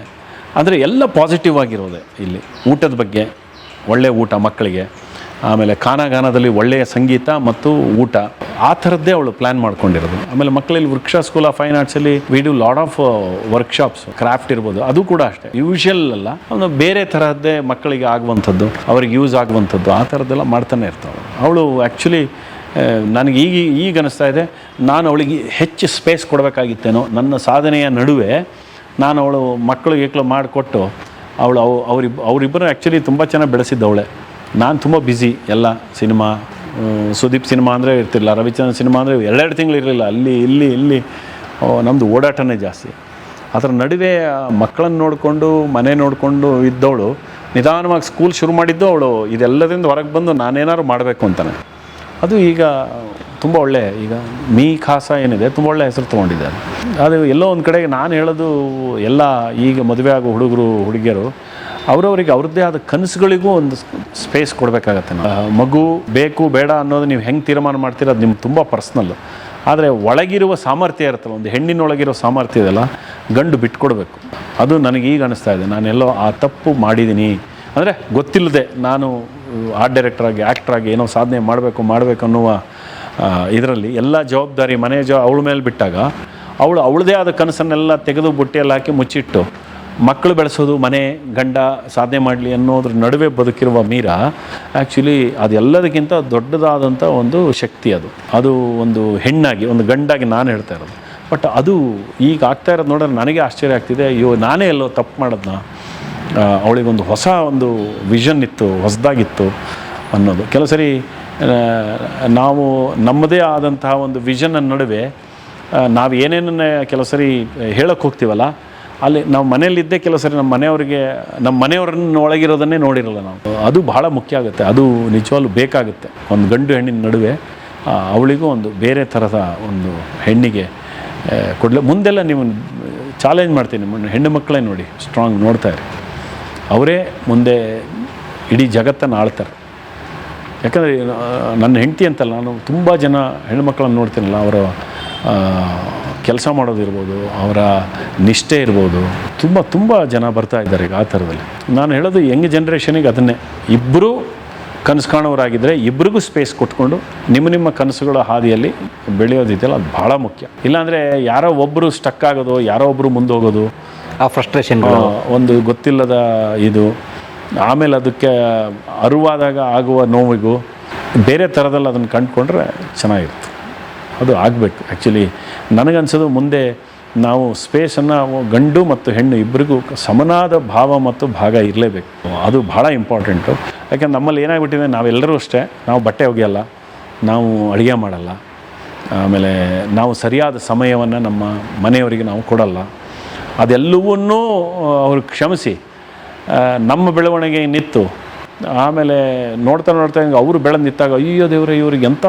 ಅಂದರೆ ಎಲ್ಲ ಪಾಸಿಟಿವ್ ಆಗಿರೋದೆ. ಇಲ್ಲಿ ಊಟದ ಬಗ್ಗೆ ಒಳ್ಳೆಯ ಊಟ ಮಕ್ಕಳಿಗೆ, ಆಮೇಲೆ ಖಾನಾಗಾನದಲ್ಲಿ ಒಳ್ಳೆಯ ಸಂಗೀತ ಮತ್ತು ಊಟ, ಆ ಥರದ್ದೇ ಅವಳು ಪ್ಲ್ಯಾನ್ ಮಾಡ್ಕೊಂಡಿರೋದು. ಆಮೇಲೆ ಮಕ್ಕಳಲ್ಲಿ ವೃಕ್ಷ ಸ್ಕೂಲ್ ಆಫ್ ಫೈನ್ ಆರ್ಟ್ಸಲ್ಲಿ we do lot of workshops, craft ಇರ್ಬೋದು, ಅದು ಕೂಡ ಅಷ್ಟೇ ಯೂಶಲ್ ಅಲ್ಲ, ಒಂದು ಬೇರೆ ತರಹದ್ದೇ ಮಕ್ಕಳಿಗೆ ಆಗುವಂಥದ್ದು, ಅವ್ರಿಗೆ ಯೂಸ್ ಆಗುವಂಥದ್ದು, ಆ ಥರದ್ದೆಲ್ಲ ಮಾಡ್ತಾನೆ ಇರ್ತಾಳೆ ಅವಳು. ಆ್ಯಕ್ಚುಲಿ ನನಗೆ ಈಗ ಅನ್ನಿಸ್ತಾ ಇದೆ, ನಾನು ಅವಳಿಗೆ ಹೆಚ್ಚು ಸ್ಪೇಸ್ ಕೊಡಬೇಕಾಗಿತ್ತೇನೋ. ನನ್ನ ಸಾಧನೆಯ ನಡುವೆ ನಾನು ಅವಳು ಮಕ್ಕಳು ಮಾಡಿಕೊಟ್ಟು ಅವರಿಬ್ಬರು ಆ್ಯಕ್ಚುಲಿ ತುಂಬ ಚೆನ್ನಾಗಿ ಬೆಳೆಸಿದ್ದವಳೆ. ನಾನು ತುಂಬ ಬ್ಯುಸಿ, ಎಲ್ಲ ಸಿನಿಮಾ, ಸುದೀಪ್ ಸಿನಿಮಾ ಅಂದರೆ ಇರ್ತಿಲ್ಲ, ರವಿಚಂದ್ರನ್ ಸಿನಿಮಾ ಅಂದರೆ 2 ತಿಂಗಳು ಇರಲಿಲ್ಲ, ಇಲ್ಲಿ ನಮ್ಮದು ಓಡಾಟನೇ ಜಾಸ್ತಿ. ಅದರ ನಡುವೆ ಮಕ್ಕಳನ್ನು ನೋಡಿಕೊಂಡು ಮನೆ ನೋಡಿಕೊಂಡು ಇದ್ದವಳು ನಿಧಾನವಾಗಿ ಸ್ಕೂಲ್ ಶುರು ಮಾಡಿದ್ದು ಅವಳು ಇದೆಲ್ಲದಿಂದ ಹೊರಗೆ ಬಂದು ನಾನೇನಾದ್ರು ಮಾಡಬೇಕು ಅಂತಾನೆ. ಅದು ಈಗ ತುಂಬ ಒಳ್ಳೆ, ಈಗ ಮೀ ಖಾಸ ಏನಿದೆ ತುಂಬ ಒಳ್ಳೆ ಹೆಸರು ತೊಗೊಂಡಿದ್ದಾರೆ. ಅದು ಎಲ್ಲೋ ಒಂದು ಕಡೆಗೆ ನಾನು ಹೇಳೋದು, ಎಲ್ಲ ಈಗ ಮದುವೆ ಆಗೋ ಹುಡುಗರು ಹುಡುಗಿಯರು ಅವರವರಿಗೆ ಅವ್ರದ್ದೇ ಆದ ಕನಸುಗಳಿಗೂ ಒಂದು ಸ್ಪೇಸ್ ಕೊಡಬೇಕಾಗತ್ತೆ. ಮಗು ಬೇಕು ಬೇಡ ಅನ್ನೋದು ನೀವು ಹೆಂಗೆ ತೀರ್ಮಾನ ಮಾಡ್ತೀರ, ಅದು ನಿಮ್ಗೆ ತುಂಬ ಪರ್ಸ್ನಲ್ಲು. ಆದರೆ ಒಳಗಿರುವ ಸಾಮರ್ಥ್ಯ ಇರುತ್ತಲ್ಲ, ಒಂದು ಹೆಣ್ಣಿನೊಳಗಿರೋ ಸಾಮರ್ಥ್ಯ ಇದೆಲ್ಲ ಗಂಡು ಬಿಟ್ಕೊಡ್ಬೇಕು. ಅದು ನನಗೆ ಈಗ ಅನಿಸ್ತಾ ಇದೆ, ನಾನೆಲ್ಲೋ ಆ ತಪ್ಪು ಮಾಡಿದ್ದೀನಿ. ಅಂದರೆ ಗೊತ್ತಿಲ್ಲದೆ ನಾನು ಆರ್ಟ್ ಡೈರೆಕ್ಟ್ರಾಗಿ ಆ್ಯಕ್ಟ್ರಾಗಿ ಏನೋ ಸಾಧನೆ ಮಾಡಬೇಕು ಅನ್ನುವ ಇದರಲ್ಲಿ ಎಲ್ಲ ಜವಾಬ್ದಾರಿ ಮನೆ ಅವಳ ಮೇಲೆ ಬಿಟ್ಟಾಗ ಅವಳದೇ ಆದ ಕನಸನ್ನೆಲ್ಲ ತೆಗೆದು ಬುಟ್ಟಿಯಲ್ಲಿ ಹಾಕಿ ಮುಚ್ಚಿಟ್ಟು ಮಕ್ಕಳು ಬೆಳೆಸೋದು, ಮನೆ ಗಂಡ ಸಾಧನೆ ಮಾಡಲಿ ಅನ್ನೋದ್ರ ನಡುವೆ ಬದುಕಿರುವ ಮೀರಾ ಆ್ಯಕ್ಚುಲಿ ಅದೆಲ್ಲದಕ್ಕಿಂತ ದೊಡ್ಡದಾದಂಥ ಒಂದು ಶಕ್ತಿ. ಅದು ಒಂದು ಹೆಣ್ಣಾಗಿ ಒಂದು ಗಂಡಾಗಿ ನಾನು ಹೇಳ್ತಾ ಇರೋದು. ಬಟ್ ಅದು ಈಗ ಆಗ್ತಾ ಇರೋದು ನೋಡಿದ್ರೆ ನನಗೆ ಆಶ್ಚರ್ಯ ಆಗ್ತಿದೆ. ನಾನೇ ಎಲ್ಲೋ ತಪ್ಪು ಮಾಡೋದನ್ನ, ಅವಳಿಗೊಂದು ಹೊಸ ಒಂದು ವಿಷನ್ ಇತ್ತು, ಹೊಸದಾಗಿತ್ತು ಅನ್ನೋದು. ಕೆಲವು ಸರಿ ನಾವು ನಮ್ಮದೇ ಆದಂತಹ ಒಂದು ವಿಷನ್ನ ನಡುವೆ ನಾವು ಏನೇನನ್ನೇ ಕೆಲವು ಸರಿ ಹೇಳೋಕ್ಕೆ ಹೋಗ್ತೀವಲ್ಲ, ಅಲ್ಲಿ ನಾವು ಮನೆಯಲ್ಲಿದ್ದೇ ಕೆಲವು ಸರಿ ನಮ್ಮ ಮನೆಯವರನ್ನ ಒಳಗಿರೋದನ್ನೇ ನೋಡಿರಲ್ಲ ನಾವು. ಅದು ಬಹಳ ಮುಖ್ಯ ಆಗುತ್ತೆ. ಅದು ನಿಜವಾಗ್ಲೂ ಬೇಕಾಗುತ್ತೆ ಒಂದು ಗಂಡು ಹೆಣ್ಣಿನ ನಡುವೆ. ಅವಳಿಗೂ ಒಂದು ಬೇರೆ ಥರದ ಒಂದು ಹೆಣ್ಣಿಗೆ ಕೊಡಲಿ. ಮುಂದೆಲ್ಲ ನೀವು ಚಾಲೆಂಜ್ ಮಾಡ್ತೀನಿ, ಹೆಣ್ಣು ಮಕ್ಕಳೇ ನೋಡಿ, ಸ್ಟ್ರಾಂಗ್ ನೋಡ್ತಾ ಇರಿ. ಅವರೇ ಮುಂದೆ ಇಡೀ ಜಗತ್ತನ್ನು ಆಳ್ತಾರೆ. ಯಾಕಂದರೆ ನನ್ನ ಹೆಂಡತಿ ಅಂತಲ್ಲ, ನಾನು ತುಂಬ ಜನ ಹೆಣ್ಣುಮಕ್ಕಳನ್ನು ನೋಡ್ತೀನಲ್ಲ, ಅವರ ಕೆಲಸ ಮಾಡೋದಿರ್ಬೋದು, ಅವರ ನಿಷ್ಠೆ ಇರ್ಬೋದು, ತುಂಬ ಜನ ಬರ್ತಾ ಇದ್ದಾರೆ ಈಗ ಆ ಥರದಲ್ಲಿ. ನಾನು ಹೇಳೋದು ಯಂಗ್ ಜನ್ರೇಷನಿಗೆ ಅದನ್ನೇ, ಇಬ್ಬರೂ ಕನಸು ಕಾಣೋರಾಗಿದ್ದರೆ ಇಬ್ಬರಿಗೂ ಸ್ಪೇಸ್ ಕೊಟ್ಕೊಂಡು ನಿಮ್ಮ ಕನಸುಗಳ ಹಾದಿಯಲ್ಲಿ ಬೆಳೆಯೋದಿದೆಯಲ್ಲ, ಅದು ಭಾಳ ಮುಖ್ಯ. ಇಲ್ಲಾಂದರೆ ಯಾರೋ ಒಬ್ಬರು ಸ್ಟಕ್ ಆಗೋದು, ಯಾರೋ ಒಬ್ಬರು ಮುಂದೆ ಹೋಗೋದು, ಆ ಫ್ರಸ್ಟ್ರೇಷನ್, ಒಂದು ಗೊತ್ತಿಲ್ಲದ ಇದು, ಆಮೇಲೆ ಅದಕ್ಕೆ ಅರಿವಾದಾಗ ಆಗುವ ನೋವಿಗೂ ಬೇರೆ ಥರದಲ್ಲಿ ಅದನ್ನು ಕಂಡುಕೊಂಡ್ರೆ ಚೆನ್ನಾಗಿರುತ್ತೆ. ಅದು ಆಗಬೇಕು. ಆ್ಯಕ್ಚುಲಿ ನನಗನ್ಸೋದು ಮುಂದೆ ನಾವು ಸ್ಪೇಸನ್ನು ಗಂಡು ಮತ್ತು ಹೆಣ್ಣು ಇಬ್ಬರಿಗೂ ಸಮನಾದ ಭಾವ ಮತ್ತು ಭಾಗ ಇರಲೇಬೇಕು. ಅದು ಭಾಳ ಇಂಪಾರ್ಟೆಂಟು. ಯಾಕೆಂದ್ರೆ ನಮ್ಮಲ್ಲಿ ಏನಾಗ್ಬಿಟ್ಟಿದೆ, ನಾವೆಲ್ಲರೂ ಅಷ್ಟೇ, ನಾವು ಬಟ್ಟೆ ಒಗೆಯಲ್ಲ, ನಾವು ಅಡುಗೆ ಮಾಡಲ್ಲ, ಆಮೇಲೆ ನಾವು ಸರಿಯಾದ ಸಮಯವನ್ನು ನಮ್ಮ ಮನೆಯವರಿಗೆ ನಾವು ಕೊಡಲ್ಲ. ಅದೆಲ್ಲವನ್ನೂ ಅವ್ರಿಗೆ ಕ್ಷಮಿಸಿ ನಮ್ಮ ಬೆಳವಣಿಗೆ ನಿಂತು ಆಮೇಲೆ ನೋಡ್ತಾ ಅವರು ಬೆಳೆದು ನಿಂತಾಗ, ಅಯ್ಯೋ ದೇವ್ರೆ, ಇವ್ರಿಗೆ ಎಂಥ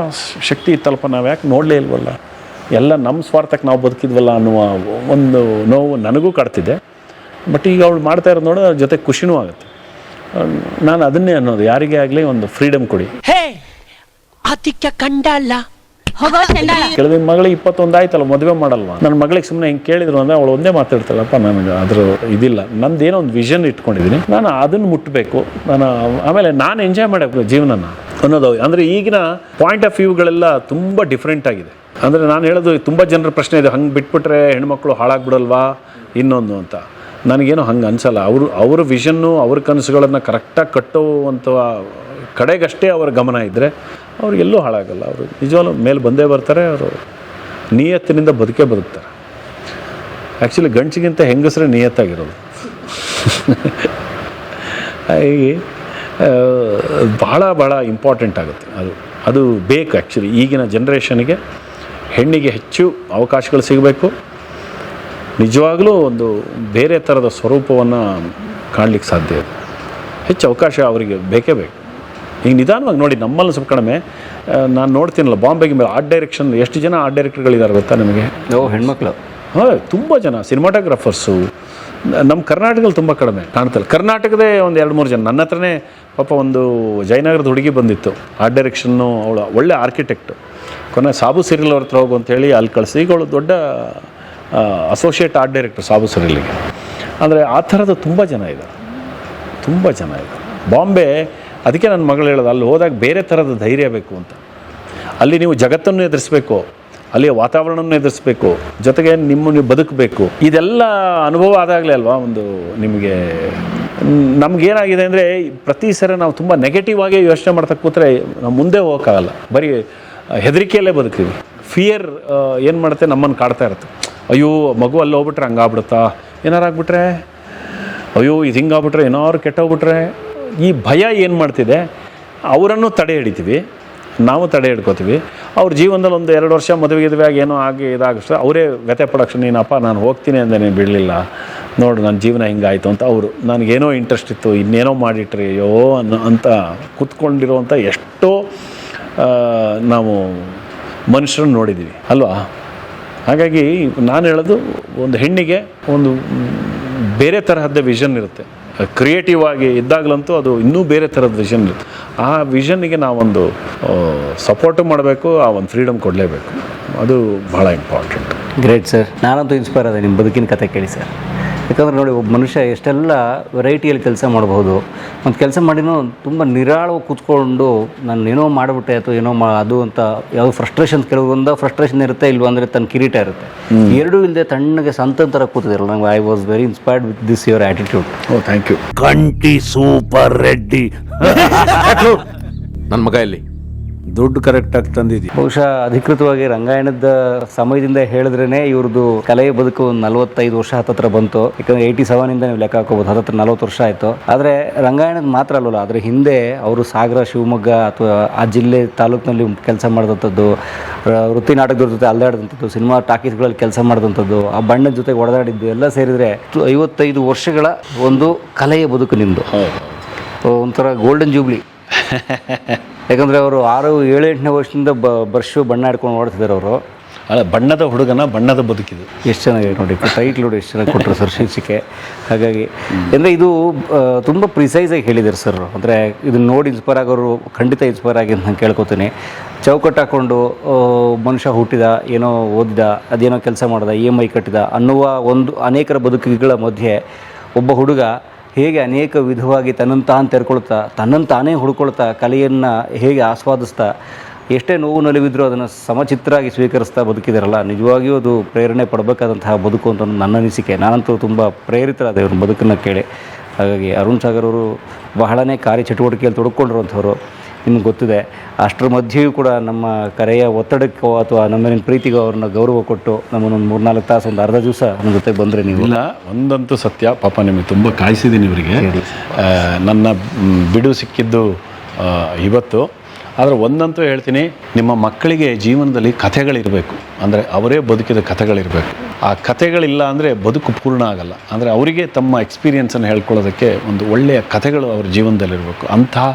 ಶಕ್ತಿ ಇತ್ತಲ್ಪ, ನಾವು ಯಾಕೆ ನೋಡಲೇ ಇಲ್ವಲ್ಲ, ಎಲ್ಲ ನಮ್ಮ ಸ್ವಾರ್ಥಕ್ಕೆ ನಾವು ಬದುಕಿದ್ವಲ್ಲ ಅನ್ನುವ ಒಂದು ನೋವು ನನಗೂ ಕಾಡ್ತಿದೆ. ಬಟ್ ಈಗ ಅವಳು ಮಾಡ್ತಾ ಇರೋದು ನೋಡೋ ಜೊತೆ ಖುಷಿನೂ ಆಗುತ್ತೆ. ನಾನು ಅದನ್ನೇ ಅನ್ನೋದು, ಯಾರಿಗೇ ಆಗಲಿ ಒಂದು ಫ್ರೀಡಮ್ ಕೊಡಿ. ಆತಿಕ್ಯ ಕಂಡ ಅಲ್ಲ, ಕೆಲವು ಮಗಳಿಗೆ 21 ಆಯ್ತಲ್ಲ, ಮದುವೆ ಮಾಡಲ್ವಾ? ನನ್ನ ಮಗಳಿಗೆ ಸುಮ್ಮನೆ ಹಿಂಗೆ ಕೇಳಿದ್ರು ಅಂದರೆ ಅವಳು ಒಂದೇ ಮಾತಾಡ್ತಾಳಪ್ಪ, ನನಗೆ ಅದ್ರ ಇದಿಲ್ಲ, ನಂದೇನೋ ಒಂದು ವಿಷನ್ ಇಟ್ಕೊಂಡಿದ್ದೀನಿ, ನಾನು ಅದನ್ನು ಮುಟ್ಟಬೇಕು, ಆಮೇಲೆ ನಾನು ಎಂಜಾಯ್ ಮಾಡಬೇಕು ಜೀವನನ ಅನ್ನೋದು. ಅಂದರೆ ಈಗಿನ ಪಾಯಿಂಟ್ ಆಫ್ ವ್ಯೂಗಳೆಲ್ಲ ತುಂಬ ಡಿಫ್ರೆಂಟ್ ಆಗಿದೆ. ಅಂದರೆ ನಾನು ಹೇಳೋದು, ತುಂಬ ಜನರ ಪ್ರಶ್ನೆ ಇದೆ, ಹಂಗೆ ಬಿಟ್ಬಿಟ್ರೆ ಹೆಣ್ಮಕ್ಳು ಹಾಳಾಗ್ಬಿಡಲ್ವಾ ಇನ್ನೊಂದು ಅಂತ. ನನಗೇನೋ ಹಂಗೆ ಅನಿಸಲ್ಲ. ಅವ್ರ ವಿಷನ್ನು, ಅವ್ರ ಕನಸುಗಳನ್ನು ಕರೆಕ್ಟಾಗಿ ಕಟ್ಟುವಂಥ ಕಡೆಗಷ್ಟೇ ಅವರ ಗಮನ ಇದ್ದರೆ ಅವ್ರಿಗೆಲ್ಲೂ ಹಾಳಾಗಲ್ಲ. ಅವರು ನಿಜವಾಗ್ಲೂ ಮೇಲೆ ಬಂದೇ ಬರ್ತಾರೆ. ಅವರು ನಿಯತ್ತಿನಿಂದ ಬದುಕ್ತಾರೆ. ಆ್ಯಕ್ಚುಲಿ ಗಂಡಸಿಗಿಂತ ಹೆಂಗಸರೇ ನಿಯತ್ತಾಗಿರೋದು. ಹೀಗೆ ಭಾಳ ಇಂಪಾರ್ಟೆಂಟ್ ಆಗುತ್ತೆ. ಅದು ಬೇಕು. ಆ್ಯಕ್ಚುಲಿ ಈಗಿನ ಜನ್ರೇಷನ್ಗೆ ಹೆಣ್ಣಿಗೆ ಹೆಚ್ಚು ಅವಕಾಶಗಳು ಸಿಗಬೇಕು. ನಿಜವಾಗಲೂ ಒಂದು ಬೇರೆ ಥರದ ಸ್ವರೂಪವನ್ನು ಕಾಣಲಿಕ್ಕೆ ಸಾಧ್ಯ ಇದೆ. ಹೆಚ್ಚು ಅವಕಾಶ ಅವರಿಗೆ ಬೇಕೇ ಬೇಕು. ಈಗ ನಿಧಾನವಾಗಿ ನೋಡಿ, ನಮ್ಮಲ್ಲಿ ಸ್ವಲ್ಪ ಕಡಿಮೆ. ನಾನು ನೋಡ್ತೀನಲ್ಲ ಬಾಂಬೆಗೆ ಮೇಲೆ ಆರ್ಟ್ ಡೈರೆಕ್ಷನ್, ಎಷ್ಟು ಜನ ಆರ್ಟ್ ಡೈರೆಕ್ಟರ್ಗಳಿದ್ದಾರೆ ಗೊತ್ತಾ ನಿಮಗೆ? ಹೆಣ್ಮಕ್ಳು ತುಂಬ ಜನ ಸಿನಿಮಾಟೋಗ್ರಾಫರ್ಸು. ನಮ್ಮ ಕರ್ನಾಟಕದಲ್ಲಿ ತುಂಬ ಕಡಿಮೆ ಕಾಣ್ತಲ್ಲ. ಕರ್ನಾಟಕದೇ ಒಂದು 2-3 ಜನ. ನನ್ನ ಹತ್ರನೇ ಪಾಪ ಒಂದು ಜಯನಗರದ ಹುಡುಗಿ ಬಂದಿತ್ತು, ಆರ್ಟ್ ಡೈರೆಕ್ಷನ್ನು. ಅವಳು ಒಳ್ಳೆ ಆರ್ಕಿಟೆಕ್ಟು. ಕೊನೆ ಸಾಬು ಸೀರಿಯಲ್ ಅವ್ರ ಹತ್ರ ಹೋಗು ಅಂತೇಳಿ ಅಲ್ಲಿ ಕಳಿಸಿ. ಈಗ ಅವಳು ದೊಡ್ಡ ಅಸೋಸಿಯೇಟ್ ಆರ್ಟ್ ಡೈರೆಕ್ಟರ್ ಸಾಬು ಸೀರಿಯಲ್ಗೆ. ಅಂದರೆ ಆ ಥರದ ತುಂಬ ಜನ ಇದ್ದಾರೆ. ಬಾಂಬೆ, ಅದಕ್ಕೆ ನನ್ನ ಮಗಳು ಹೇಳೋದು, ಅಲ್ಲಿ ಹೋದಾಗ ಬೇರೆ ಥರದ ಧೈರ್ಯ ಬೇಕು ಅಂತ. ಅಲ್ಲಿ ನೀವು ಜಗತ್ತನ್ನು ಎದುರಿಸಬೇಕು, ಅಲ್ಲಿಯ ವಾತಾವರಣವನ್ನು ಎದುರಿಸಬೇಕು, ಜೊತೆಗೆ ನೀವು ಬದುಕಬೇಕು. ಇದೆಲ್ಲ ಅನುಭವ ಆದಾಗಲೇ ಅಲ್ವಾ ಒಂದು ನಿಮಗೆ. ನಮಗೇನಾಗಿದೆ ಅಂದರೆ, ಪ್ರತಿ ಸರಿ ನಾವು ತುಂಬ ನೆಗೆಟಿವ್ ಆಗಿ ಯೋಚನೆ ಮಾಡ್ತಾ ಕೂತ್ರೆ ನಾವು ಮುಂದೆ ಹೋಗೋಕ್ಕಾಗಲ್ಲ. ಬರೀ ಹೆದರಿಕೆಯಲ್ಲೇ ಬದುಕ್ತೀವಿ. ಫಿಯರ್ ಏನು ಮಾಡುತ್ತೆ, ನಮ್ಮನ್ನು ಕಾಡ್ತಾ ಇರುತ್ತೆ. ಅಯ್ಯೋ ಮಗು ಅಲ್ಲಿ ಹೋಗ್ಬಿಟ್ರೆ ಹಂಗಾಗ್ಬಿಡುತ್ತಾ, ಏನಾರು ಆಗ್ಬಿಟ್ರೆ, ಅಯ್ಯೋ ಇದು ಹಿಂಗಾಗ್ಬಿಟ್ರೆ, ಏನಾದ್ರು ಕೆಟ್ಟೋಗ್ಬಿಟ್ರೆ. ಈ ಭಯ ಏನು ಮಾಡ್ತಿದೆ, ಅವರನ್ನು ತಡೆ ಹಿಡಿತೀವಿ, ನಾವು ತಡೆ ಹಿಡ್ಕೋತೀವಿ. ಅವ್ರ ಜೀವನದಲ್ಲಿ 1-2 ವರ್ಷ ಮದುವೆಗಿದ್ವಿ ಆಗಿ ಏನೋ ಆಗಿ ಇದಾಗಷ್ಟು ಅವರೇ ವ್ಯಥೆ ಪಡೋಕ್ಷ, ನೀನಪ್ಪ ನಾನು ಹೋಗ್ತೀನಿ ಅಂದರೆ ನೀನು ಬಿಡಲಿಲ್ಲ, ನೋಡು ನನ್ನ ಜೀವನ ಹಿಂಗಾಯಿತು ಅಂತ. ಅವರು ನನಗೇನೋ ಇಂಟ್ರೆಸ್ಟ್ ಇತ್ತು, ಇನ್ನೇನೋ ಮಾಡಿಟ್ರಿ ಅಯ್ಯೋ ಅಂತ ಕೂತ್ಕೊಂಡಿರೋವಂಥ ಎಷ್ಟೋ ನಾವು ಮನುಷ್ಯರನ್ನು ನೋಡಿದ್ದೀವಿ ಅಲ್ವಾ. ಹಾಗಾಗಿ ನಾನು ಹೇಳೋದು, ಒಂದು ಹೆಣ್ಣಿಗೆ ಒಂದು ಬೇರೆ ತರಹದ ವಿಷನ್ ಇರುತ್ತೆ. ಕ್ರಿಯೇಟಿವ್ ಆಗಿ ಇದ್ದಾಗಲಂತೂ ಅದು ಇನ್ನೂ ಬೇರೆ ಥರದ ವಿಷನ್ ಇರುತ್ತೆ. ಆ ವಿಷನ್ನಿಗೆ ನಾವೊಂದು ಸಪೋರ್ಟು ಮಾಡಬೇಕು, ಆ ಒಂದು ಫ್ರೀಡಮ್ ಕೊಡಲೇಬೇಕು. ಅದು ಭಾಳ ಇಂಪಾರ್ಟೆಂಟ್. Great sir. ನಾನಂತೂ ಇನ್ಸ್ಪೈರ್ ಆದೆ ನಿಮ್ಮ ಬದುಕಿನ ಕತೆ ಕೇಳಿ ಸರ್. ಯಾಕಂದರೆ ನೋಡಿ, ಒಬ್ಬ ಮನುಷ್ಯ ಎಷ್ಟೆಲ್ಲ ವೆರೈಟಿಯಲ್ಲಿ ಕೆಲಸ ಮಾಡಬಹುದು. ಒಂದು ಕೆಲಸ ಮಾಡಿನೂ ತುಂಬ ನಿರಾಳವಾಗಿ ಕೂತ್ಕೊಂಡು ನಾನು ಏನೋ ಮಾಡಿಬಿಟ್ಟೆ ಅಥವಾ ಏನೋ ಅದು ಅಂತ ಯಾವುದೋ ಫ್ರಸ್ಟ್ರೇಷನ್, ಕೆಲವೊಂದು ಫ್ರಸ್ಟ್ರೇಷನ್ ಇರುತ್ತೆ, ಇಲ್ವ ಅಂದರೆ ತನ್ನ ಕಿರೀಟ ಇರುತ್ತೆ. ಎರಡೂ ಇಲ್ಲದೆ ತಣ್ಣಗೆ ಸಂತನ ಥರ ಕೂತಿದ್ರಲ್ಲ, ನಂಗೆ I was very inspired with this your attitude. Oh thank you. ಕಂಟಿ ಸೂಪರ್ ರೆಡ್ಡಿ. ನನ್ನ ಮಗ ಇಲ್ಲಿ ದುಡ್ಡು ಕರೆಕ್ಟಾಗಿ ತಂದಿದ್ದೀವಿ. ಬಹುಶಃ ಅಧಿಕೃತವಾಗಿ ರಂಗಾಯಣದ ಸಮಯದಿಂದ ಹೇಳಿದ್ರೇ ಇವ್ರದ್ದು ಕಲೆಯ ಬದುಕು 45 ವರ್ಷ ಹತ್ತತ್ರ ಬಂತು. ಯಾಕಂದರೆ 87 ನೀವು ಲೆಕ್ಕ ಹಾಕೋಬೋದು, ಹತ್ತತ್ರ 40 ವರ್ಷ ಆಯಿತು. ಆದರೆ ರಂಗಾಯಣದ ಮಾತ್ರ ಅಲ್ಲಲ್ಲ, ಅದರ ಹಿಂದೆ ಅವರು ಸಾಗರ, ಶಿವಮೊಗ್ಗ ಅಥವಾ ಆ ಜಿಲ್ಲೆ ತಾಲೂಕಿನಲ್ಲಿ ಕೆಲಸ ಮಾಡಿದಂಥದ್ದು, ವೃತ್ತಿ ನಾಟಕದ ಜೊತೆ ಅಲ್ದಾಡಿದಂಥದ್ದು, ಸಿನಿಮಾ ಟಾಕೀಸ್ಗಳಲ್ಲಿ ಕೆಲಸ ಮಾಡಿದಂಥದ್ದು, ಆ ಬಣ್ಣದ ಜೊತೆ ಒಡೆದಾಡಿದ್ದು ಎಲ್ಲ ಸೇರಿದರೆ 55 ವರ್ಷಗಳ ಒಂದು ಕಲೆಯ ಬದುಕು ನಿಮ್ಮದು. ಒಂಥರ ಗೋಲ್ಡನ್ ಜೂಬ್ಲಿ. ಯಾಕಂದರೆ ಅವರು 6-7-8ನೇ ವರ್ಷದಿಂದ ಬಣ್ಣ ಹಿಡ್ಕೊಂಡು ಓಡ್ತಿದ್ದಾರೆ ಅವರು. ಅಲ್ಲ, ಬಣ್ಣದ ಹುಡುಗನ ಬಣ್ಣದ ಬದುಕಿದು. ಎಷ್ಟು ಚೆನ್ನಾಗಿದೆ ನೋಡಿ, ಟೈಟ್ಲ್ ನೋಡಿ ಎಷ್ಟು ಚೆನ್ನಾಗಿ ಕೊಟ್ಟರು ಸರ್ ಶೀರ್ಷಿಕೆ. ಹಾಗಾಗಿ ಅಂದರೆ ಇದು ತುಂಬ ಪ್ರಿಸೈಸಾಗಿ ಹೇಳಿದ್ದಾರೆ ಸರ್. ಅಂದರೆ ಇದನ್ನು ನೋಡಿ ಇನ್ಸ್ಪೈರ್ ಆಗೋರು ಖಂಡಿತ ಇನ್ಸ್ಪೈರ್ ಆಗಿ ಅಂತ ನಾನು ಕೇಳ್ಕೊತೀನಿ. ಚೌಕಟ್ಟು ಹಾಕ್ಕೊಂಡು ಮನುಷ್ಯ ಹುಟ್ಟಿದ, ಏನೋ ಓದಿದ, ಅದೇನೋ ಕೆಲಸ ಮಾಡಿದ, EMI ಕಟ್ಟಿದ ಅನ್ನುವ ಒಂದು ಅನೇಕರ ಬದುಕುಗಳ ಮಧ್ಯೆ ಒಬ್ಬ ಹುಡುಗ ಹೇಗೆ ಅನೇಕ ವಿಧವಾಗಿ ತನ್ನನ್ನು ತಾನು ತೆರ್ಕೊಳ್ತಾ, ತನ್ನನ್ನು ತಾನೇ ಹುಡ್ಕೊಳ್ತಾ, ಕಲೆಯನ್ನು ಹೇಗೆ ಆಸ್ವಾದಿಸ್ತಾ, ಎಷ್ಟೇ ನೋವು ನಲಿವಿದ್ರೂ ಅದನ್ನು ಸಮಚಿತ್ತರಾಗಿ ಸ್ವೀಕರಿಸ್ತಾ ಬದುಕಿದಾರಲ್ಲ, ನಿಜವಾಗಿಯೂ ಅದು ಪ್ರೇರಣೆ ಪಡಬೇಕಾದಂತಹ ಬದುಕು ಅಂತ ನನ್ನ ಅನಿಸಿಕೆ. ನಾನಂತೂ ತುಂಬ ಪ್ರೇರಿತರಾದ ಇವ್ರ ಬದುಕನ್ನು ಕೇಳಿ. ಹಾಗಾಗಿ ಅರುಣ್ ಸಾಗರ್ ಅವರು ಬಹಳನೇ ಕಾರ್ಯಚಟುವಟಿಕೆಯಲ್ಲಿ ತೊಡ್ಕೊಂಡಿರುವಂಥವ್ರು, ನಿಮ್ಗೆ ಗೊತ್ತಿದೆ. ಅಷ್ಟರ ಮಧ್ಯೆಯೂ ಕೂಡ ನಮ್ಮ ಕರೆಯ ಒತ್ತಡಕ್ಕೋ ಅಥವಾ ನಮ್ಮಲ್ಲಿನ ಪ್ರೀತಿಗೋ ಅವ್ರನ್ನ ಗೌರವ ಕೊಟ್ಟು ನಮ್ಮನ್ನೊಂದು 3-4 ತಾಸು, ಒಂದು ಅರ್ಧ ದಿವಸ ನಮ್ಮ ಜೊತೆಗೆ ಬಂದರೆ ನೀವು. ಇಲ್ಲ, ಒಂದಂತೂ ಸತ್ಯ, ಪಾಪ ನಿಮಗೆ ತುಂಬ ಕಾಯಿಸಿದ್ದೀನಿ ಇವರಿಗೆ. ನನ್ನ ಬಿಡು ಸಿಕ್ಕಿದ್ದು ಇವತ್ತು. ಆದರೆ ಒಂದಂತೂ ಹೇಳ್ತೀನಿ, ನಿಮ್ಮ ಮಕ್ಕಳಿಗೆ ಜೀವನದಲ್ಲಿ ಕಥೆಗಳಿರಬೇಕು. ಅಂದರೆ ಅವರೇ ಬದುಕಿದ ಕಥೆಗಳಿರಬೇಕು. ಆ ಕಥೆಗಳಿಲ್ಲ ಅಂದರೆ ಬದುಕು ಪೂರ್ಣ ಆಗಲ್ಲ. ಅಂದರೆ ಅವರಿಗೆ ತಮ್ಮ ಎಕ್ಸ್ಪೀರಿಯನ್ಸನ್ನು ಹೇಳ್ಕೊಳ್ಳೋದಕ್ಕೆ ಒಂದು ಒಳ್ಳೆಯ ಕಥೆಗಳು ಅವ್ರ ಜೀವನದಲ್ಲಿರಬೇಕು. ಅಂತಹ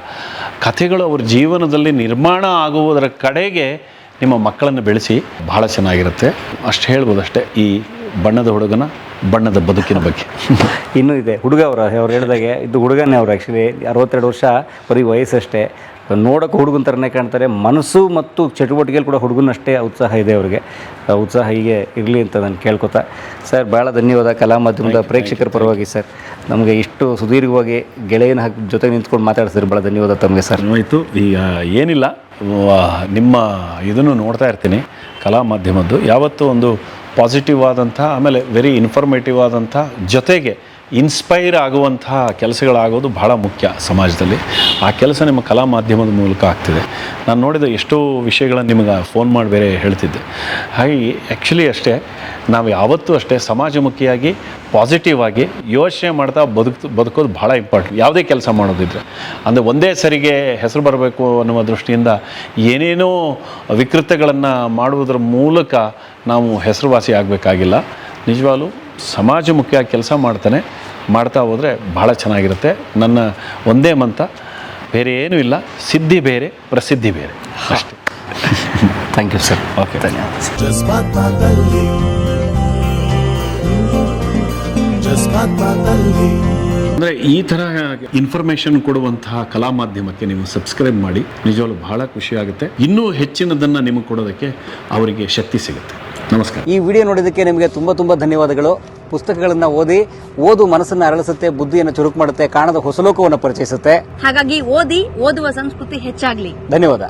ಕಥೆಗಳು ಅವ್ರ ಜೀವನದಲ್ಲಿ ನಿರ್ಮಾಣ ಆಗುವುದರ ಕಡೆಗೆ ನಿಮ್ಮ ಮಕ್ಕಳನ್ನು ಬೆಳೆಸಿ ಬಹಳ ಚೆನ್ನಾಗಿರುತ್ತೆ. ಅಷ್ಟು ಹೇಳ್ಬೋದು ಅಷ್ಟೇ ಈ ಬಣ್ಣದ ಹುಡುಗನ ಬಣ್ಣದ ಬದುಕಿನ ಬಗ್ಗೆ. ಇನ್ನೂ ಇದೆ ಹುಡುಗ ಅವ್ರು ಹೇಳಿದಾಗೆ, ಇದು ಹುಡುಗನೇ ಅವರು. ಆ್ಯಕ್ಚುಲಿ 62 ವರ್ಷ, ಬರೀ ವಯಸ್ಸಷ್ಟೇ. ನೋಡೋಕೆ ಹುಡುಗನ ಥರನೇ ಕಾಣ್ತಾರೆ. ಮನಸ್ಸು ಮತ್ತು ಚಟುವಟಿಕೆಯಲ್ಲಿ ಕೂಡ ಹುಡುಗನಷ್ಟೇ ಉತ್ಸಾಹ ಇದೆ ಅವರಿಗೆ. ಉತ್ಸಾಹ ಹೀಗೆ ಇರಲಿ ಅಂತ ನಾನು ಕೇಳ್ಕೊತಾ ಸರ್, ಭಾಳ ಧನ್ಯವಾದ ಕಲಾ ಮಾಧ್ಯಮದ ಪ್ರೇಕ್ಷಕರ ಪರವಾಗಿ ಸರ್. ನಮಗೆ ಇಷ್ಟು ಸುದೀರ್ಘವಾಗಿ ಗೆಳೆಯನ ಜೊತೆ ನಿಂತ್ಕೊಂಡು ಮಾತಾಡ್ಸಿದ್ರೆ ಭಾಳ ಧನ್ಯವಾದ ತಮಗೆ ಸರ್. ಆಯಿತು. ಈಗ ಏನಿಲ್ಲ, ನಿಮ್ಮ ಇದನ್ನು ನೋಡ್ತಾ ಇರ್ತೀನಿ ಕಲಾ ಮಾಧ್ಯಮದ್ದು. ಯಾವತ್ತೂ ಒಂದು ಪಾಸಿಟಿವ್ ಆದಂಥ, ಆಮೇಲೆ ವೆರಿ ಇನ್ಫಾರ್ಮೇಟಿವ್ ಆದಂಥ, ಜೊತೆಗೆ ಇನ್ಸ್ಪೈರ್ ಆಗುವಂತಹ ಕೆಲಸಗಳಾಗೋದು ಬಹಳ ಮುಖ್ಯ ಸಮಾಜದಲ್ಲಿ. ಆ ಕೆಲಸ ನಿಮ್ಮ ಕಲಾ ಮಾಧ್ಯಮದ ಮೂಲಕ ಆಗ್ತಿದೆ. ನಾನು ನೋಡಿದ ಎಷ್ಟೋ ವಿಷಯಗಳನ್ನು ನಿಮಗೆ ಫೋನ್ ಮಾಡಿ ಬೇರೆ ಹೇಳ್ತಿದ್ದೆ. ಹಾಗೆ ಆ್ಯಕ್ಚುಲಿ ಅಷ್ಟೇ, ನಾವು ಯಾವತ್ತೂ ಅಷ್ಟೇ ಸಮಾಜಮುಖಿಯಾಗಿ ಪಾಸಿಟಿವ್ ಆಗಿ ಯೋಚನೆ ಮಾಡ್ತಾ ಬದುಕೋದು ಭಾಳ ಇಂಪಾರ್ಟೆಂಟ್. ಯಾವುದೇ ಕೆಲಸ ಮಾಡೋದಿದ್ರೆ ಅಂದರೆ ಒಂದೇ ಸರಿಗೆ ಹೆಸರು ಬರಬೇಕು ಅನ್ನುವ ದೃಷ್ಟಿಯಿಂದ ಏನೇನೋ ವಿಕೃತಗಳನ್ನು ಮಾಡುವುದರ ಮೂಲಕ ನಾವು ಹೆಸರುವಾಸಿ ಆಗಬೇಕಾಗಿಲ್ಲ. ನಿಜವಾಗ್ಲೂ ಸಮಾಜಮುಖಿಯಾಗಿ ಕೆಲಸ ಮಾಡ್ತಾ ಹೋದರೆ ಭಾಳ ಚೆನ್ನಾಗಿರುತ್ತೆ. ನನ್ನ ಒಂದೇ ಮಂತ, ಬೇರೆ ಏನೂ ಇಲ್ಲ, ಸಿದ್ಧಿ ಬೇರೆ, ಪ್ರಸಿದ್ಧಿ ಬೇರೆ ಅಷ್ಟೇ. Thank you sir. ಓಕೆ, ಧನ್ಯವಾದ. ಅಂದರೆ ಈ ಥರ ಇನ್ಫಾರ್ಮೇಷನ್ ಕೊಡುವಂತಹ ಕಲಾ ಮಾಧ್ಯಮಕ್ಕೆ ನೀವು ಸಬ್ಸ್ಕ್ರೈಬ್ ಮಾಡಿ. ನಿಜವಾಗ್ಲೂ ಬಹಳ ಖುಷಿಯಾಗುತ್ತೆ. ಇನ್ನೂ ಹೆಚ್ಚಿನದನ್ನು ನಿಮಗೆ ಕೊಡೋದಕ್ಕೆ ಅವರಿಗೆ ಶಕ್ತಿ ಸಿಗುತ್ತೆ. ನಮಸ್ಕಾರ. ಈ ವಿಡಿಯೋ ನೋಡಿದ್ದಕ್ಕೆ ನಿಮಗೆ ತುಂಬ ಧನ್ಯವಾದಗಳು. ಪುಸ್ತಕಗಳನ್ನು ಓದು ಮನಸ್ಸನ್ನು ಅರಳಿಸುತ್ತೆ, ಬುದ್ಧಿಯನ್ನು ಚುರುಕು ಮಾಡುತ್ತೆ, ಕಾಣದ ಹೊಸ ಲೋಕವನ್ನು ಪರಿಚಯಿಸುತ್ತೆ. ಹಾಗಾಗಿ ಓದುವ ಸಂಸ್ಕೃತಿ ಹೆಚ್ಚಾಗ್ಲಿ. ಧನ್ಯವಾದ.